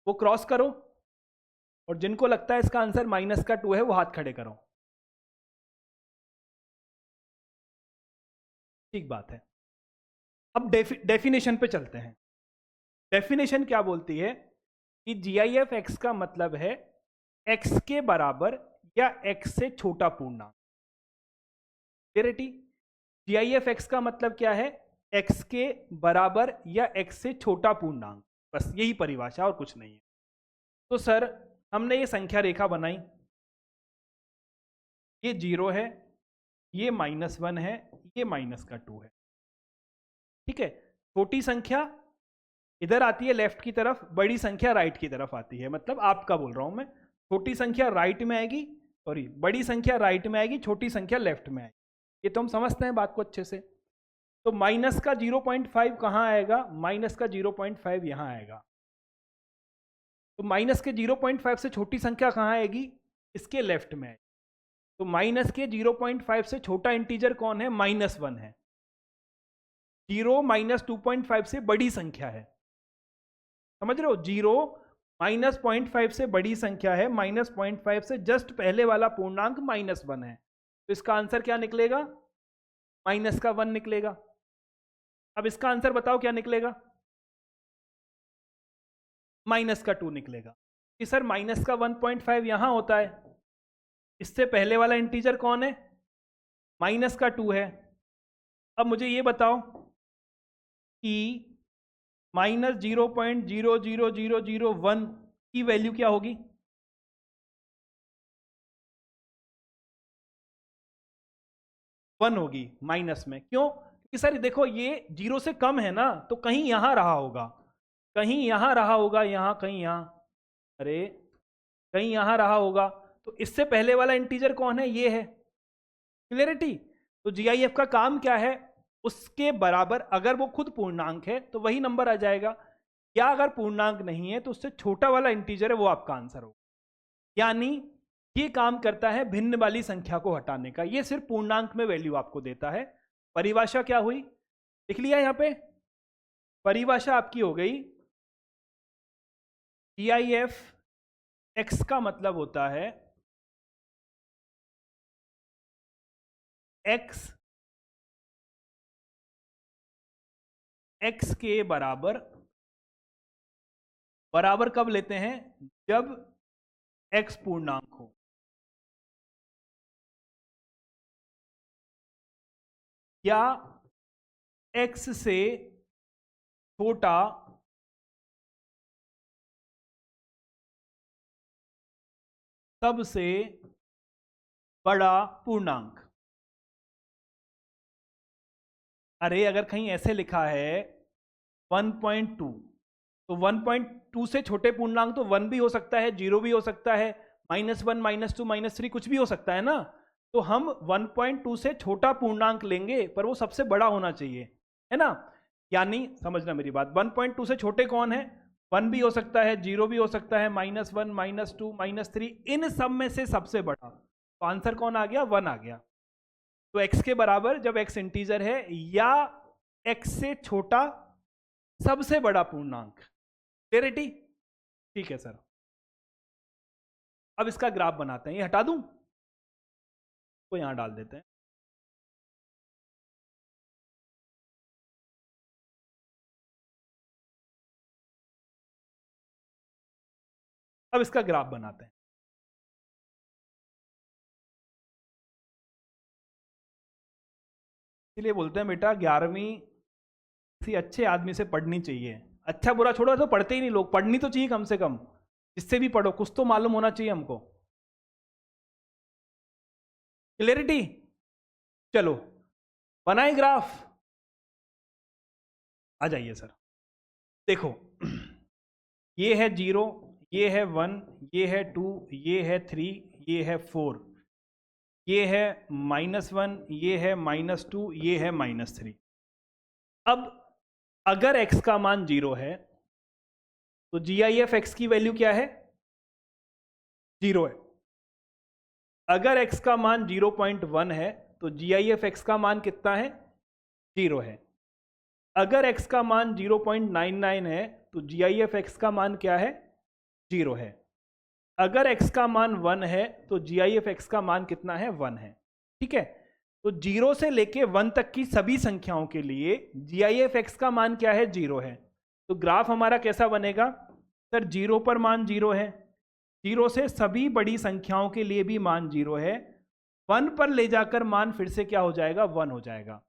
वो क्रॉस करो, और जिनको लगता है इसका आंसर -2 है वो हाथ खड़े करो। ठीक बात है। अब डेफिनेशन पे चलते हैं। डेफिनेशन क्या बोलती है कि GIF x का मतलब है x के बराबर या x से छोटा पूर्णांक। क्लियरिटी? GIF x का मतलब क्या है? x के बराबर या x से छोटा पूर्णांक, बस यही परिभाषा और कुछ नहीं है। तो सर हमने ये संख्या रेखा बनाई, ये 0 है, ये -1 है, ये -2 है। ठीक है, छोटी संख्या इधर आती है लेफ्ट की तरफ, बड़ी संख्या राइट की तरफ आती है। मतलब आपका बोल रहा हूं मैं, छोटी संख्या राइट में आएगी, सॉरी बड़ी संख्या राइट में आएगी, छोटी संख्या लेफ्ट में आएगी। ये तो हम समझते हैं बात को अच्छे से। तो माइनस का 0.5 कहाँ आएगा? माइनस का 0.5 यहाँ आएगा। तो माइनस के 0.5 से छोटी संख्या कहाँ आएगी? इसके लेफ्ट में आएगी। तो माइनस के 0.5 से छोटा इंटीजर कौन है? -1 है। 0 -2.5 से बड़ी संख्या है, समझ रहे हो? 0 -0.5 से बड़ी संख्या है, -0.5 से जस्ट पहले वाला पूर्णांक -1 है। तो इसका आंसर क्या निकलेगा? -1 निकलेगा। अब इसका आंसर बताओ क्या निकलेगा? -2 निकलेगा। कि सर -1.5 यहां होता है, इससे पहले वाला इंटीजर कौन है? -2 है। अब मुझे ये बताओ कि -0.00001 की वैल्यू क्या होगी? वन होगी माइनस में। क्यों? क्योंकि सर देखो ये 0 से कम है ना, तो कहीं यहां रहा होगा, कहीं यहां रहा होगा, यहां कहीं यहां, अरे कहीं यहां रहा होगा। तो इससे पहले वाला इंटीजर कौन है? ये है। क्लियरिटी? तो GIF का काम क्या है? उसके बराबर, अगर वो खुद पूर्णांक है तो वही नंबर आ जाएगा, या अगर पूर्णांक नहीं है तो उससे छोटा वाला इंटीजर है वो आपका आंसर होगा। यानी ये काम करता है भिन्न वाली संख्या को हटाने का, ये सिर्फ पूर्णांक में वैल्यू आपको देता है। परिभाषा क्या हुई? लिख लिया यहां पे? परिभाषा आपकी हो गई, GIF x का मतलब होता है x के बराबर बराबर कब लेते हैं? जब x पूर्णांक हो। या x से छोटा सबसे बड़ा पूर्णांक। अरे अगर कहीं ऐसे लिखा है 1.2, तो 1.2 से छोटे पूर्णांक तो 1 भी हो सकता है, 0 भी हो सकता है, -1, -2, -3 कुछ भी हो सकता है ना। तो हम 1.2 से छोटा पूर्णांक लेंगे, पर वो सबसे बड़ा होना चाहिए, है ना। यानी समझना मेरी बात, 1.2 से छोटे कौन है? 1 भी हो सकता है, 0 भी हो सकता है, -1, -2, -3, इन सब में से सबसे बड़ा। तो आंसर कौन आ गया? 1 आ गया। तो x के बराबर जब x इंटीजर है या x से छोटा सबसे बड़ा पूर्णांक। क्लियरिटी? ठीक है सर। अब इसका ग्राफ बनाते हैं। ये हटा दूं को यहां डाल देते हैं। अब इसका ग्राफ बनाते हैं। इसलिए बोलते हैं बेटा 11वीं किसी अच्छे आदमी से पढ़नी चाहिए। अच्छा बुरा छोड़ो, तो पढ़ते ही नहीं लोग, पढ़नी तो चाहिए कम से कम। जिससे भी पढ़ो कुछ तो मालूम होना चाहिए हमको। क्लियरिटी? चलो बनाए ग्राफ। आ जाइए सर। देखो ये है 0, ये है 1, ये है 2, ये है 3, ये है 4, ये है -1, ये है -2, ये है -3। अब अगर x का मान 0 है तो GIF x की वैल्यू क्या है? 0 है। अगर x का मान 0.1 है तो GIF x का मान कितना है? 0 है। अगर x का मान 0.99 है तो GIF x का मान क्या है? 0 है। अगर x का मान 1 है तो GIF x का मान कितना है? 1 है। ठीक है। तो 0 से लेके 1 तक की सभी संख्याओं के लिए GIF x का मान क्या है? 0 है। तो ग्राफ हमारा कैसा बनेगा? सर 0 पर मान 0 है, 0 से सभी बड़ी संख्याओं के लिए भी मान 0 है, 1 पर ले जाकर मान फिर से क्या हो जाएगा? 1 हो जाएगा।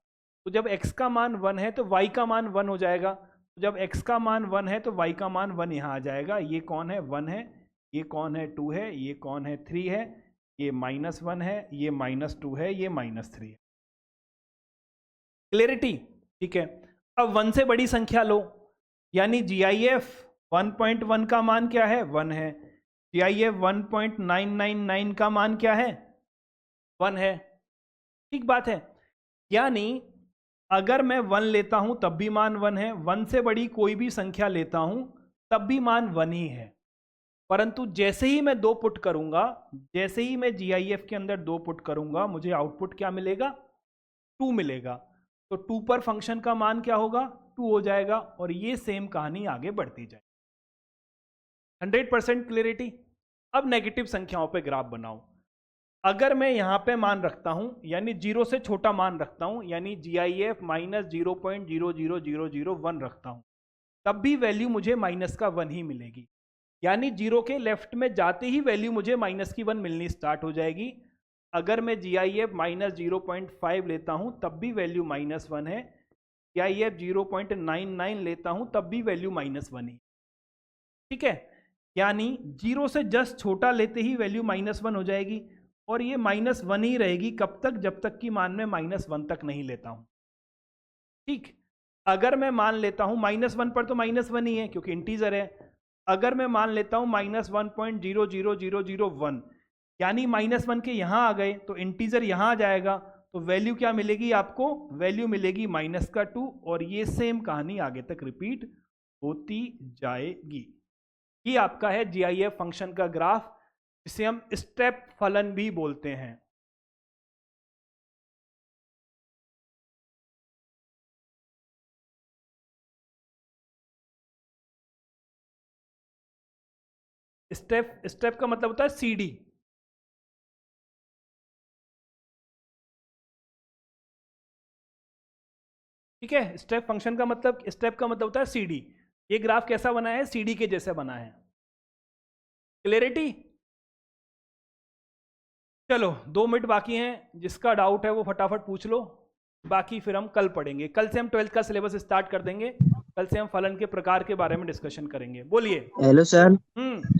तो जब x का मान 1 है तो y का मान 1 हो जाएगा। तो जब x का मान 1 है तो y का मान 1 यहाँ आ जाएगा। ये कौन है? 1 है। ये कौन है? 2 है। ये कौन है? 3 है। ये -1 है, ये -2 है, ये -3 है। क्लियरिटी? ठीक है। अब 1 से बड़ी संख्या लो, यानी GIF 1.1 का मान क्या है? 1 है। GIF 1.999 का मान क्या है? 1 है। ठीक बात है। यानी अगर मैं 1 लेता हूं तब भी मान 1 है, 1 से बड़ी कोई भी संख्या लेता हूं तब भी मान 1 ही है। परंतु जैसे ही मैं 2 पुट करूंगा, जैसे ही मैं GIF के अंदर 2 पुट करूंगा, मुझे आउटपुट क्या मिलेगा? 2 मिलेगा। तो 2 पर फंक्शन का मान क्या होगा? 2 हो जाएगा। और ये सेम कहानी आगे बढ़ती जाए। 100% क्लियरिटी? अब नेगेटिव संख्याओं पे ग्राफ बनाओ। अगर मैं यहां पे मान रखता हूं, यानी 0 से छोटा मान रखता हूं, यानी GIF -0.00001 रखता हूं, तब भी वैल्यू मुझे माइनस का 1 ही मिलेगी। यानी 0 के लेफ्ट में जाते ही वैल्यू मुझे माइनस की 1 मिलनी स्टार्ट हो जाएगी। अगर मैं GIF -0.5 लेता हूं तब भी वैल्यू -1 है। GIF 0.99 लेता हूं तब भी वैल्यू -1 ही। ठीक है। यानी 0 से जस्ट छोटा लेते ही वैल्यू -1 हो जाएगी, और ये -1 ही रहेगी कब तक? जब तक कि मान में -1 तक नहीं लेता हूं। ठीक। अगर मैं मान लेता हूं -1 पर तो -1 ही है क्योंकि इंटीजर है। अगर मैं मान लेता हूं -1.00001, यानी -1 के यहां आ गए तो इंटीजर यहां आ जाएगा, तो वैल्यू क्या मिलेगी आपको? वैल्यू मिलेगी -2, और ये सेम कहानी आगे तक रिपीट होती जाएगी। ये आपका है GIF फंक्शन का ग्राफ, जिसे हम स्टेप फलन भी बोलते हैं। स्टेप का मतलब होता है CD। ठीक है। स्टेप फंक्शन का मतलब, स्टेप का मतलब होता है CD। ये ग्राफ कैसा बना है? सीडी के जैसे बना है। क्लियरिटी? चलो 2 मिनट बाकी हैं, जिसका डाउट है वो फटाफट पूछ लो, बाकी फिर हम कल पढ़ेंगे। कल से हम 12th का सिलेबस स्टार्ट कर देंगे। कल से हम फलन के प्रकार के बारे में डिस्कशन करेंगे। बोलिए। Hello sir.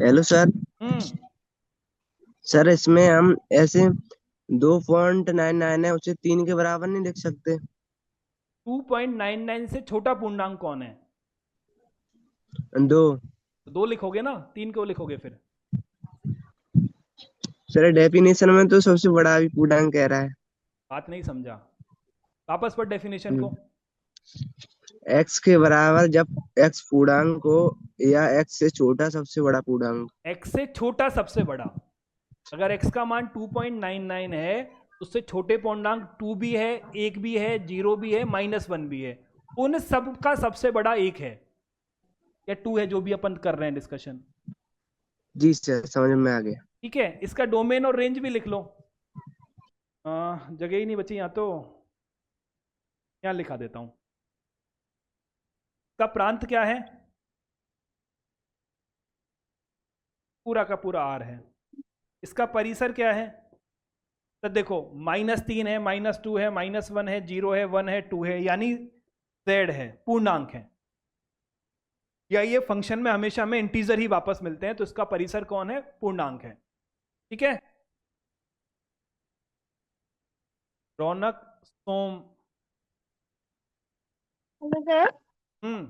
Hello sir. Sir इसमें हम ऐसे 2.99 है उसे 3 के बराबर नहीं लिख सकते? 2.99 से छोटा पूर्णांक कौन है? 2। 2 लिखोगे ना, 3 क्यों लिखोगे फिर? सर डेफिनेशन में तो सबसे बड़ा भी पूर्णांक कह रहा है। बात नहीं समझा, वापस पढ़ डेफिनेशन को। x के बराबर जब x पूर्णांक हो या x से छोटा सबसे बड़ा पूर्णांक। x से छोटा सबसे बड़ा, अगर x का मान 2.99 है, उससे छोटे पूर्णांक 2 भी है, 1 भी है, 0 भी है, -1 भी है, उन सब का सबसे बड़ा 1 है या 2 है, जो भी अपन कर रहे हैं डिस्कशन। जी सर समझ में आ गया। ठीक है, इसका डोमेन और रेंज भी लिख लो। जगह ही नहीं बची यहाँ, तो यहाँ लिखा देता हूं। इसका प्रांत क्या है? पूरा का पूरा R है। इसका परिसर क्या है? तो देखो -3 है, -2 है, -1 है, 0 है, 1 है, 2 है, यानी Z है, पूर्णांक है। या ये फंक्शन में हमेशा हमें इंटीजर ही वापस मिलते हैं, तो इसका परिसर कौन है? पूर्णांक है। ठीक है। रौनक, सोम। सर हम्म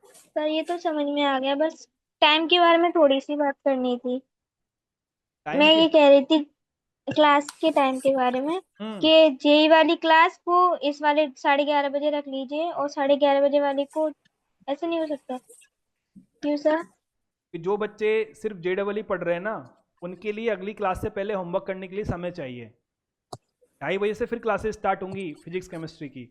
सर ये तो समझ में आ गया, बस टाइम के बारे में थोड़ी सी बात करनी थी। टाइम मैं के ये कह रही थी क्लास के टाइम के बारे में कि जेई वाली क्लास को इस वाले 11:30 बजे रख लीजिए और 11:30 बजे वाले को, ऐसे नहीं हो सकता? क्यों सर? कि जो बच्चे सिर्फ JEE पढ़ रहे हैं ना, उनके लिए अगली क्लास से पहले होमवर्क करने के लिए समय चाहिए। 2:30 बजे से फिर क्लासेस स्टार्ट होंगी फिजिक्स केमिस्ट्री की।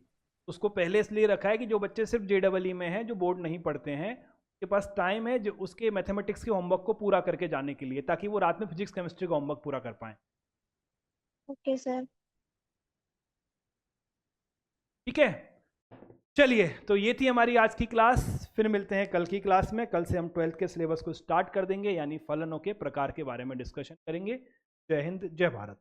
उसको पहले इसलिए रखा है कि जो बच्चे सिर्फ JEE में हैं, जो बोर्ड नहीं पढ़ते हैं, उसके पास टाइम है जो उसके मैथमेटिक्स के होमवर्क को पूरा करके जाने के लिए, ताकि वो रात में फिजिक्स केमिस्ट्री का होमवर्क पूरा कर पाए। Okay sir. ठीक है, चलिए, तो ये थी हमारी आज की क्लास। फिर मिलते हैं कल की क्लास में। कल से हम 12th के सिलेबस को स्टार्ट कर देंगे, यानी फलनों के प्रकार के बारे में डिस्कशन करेंगे। जय हिंद, जय भारत।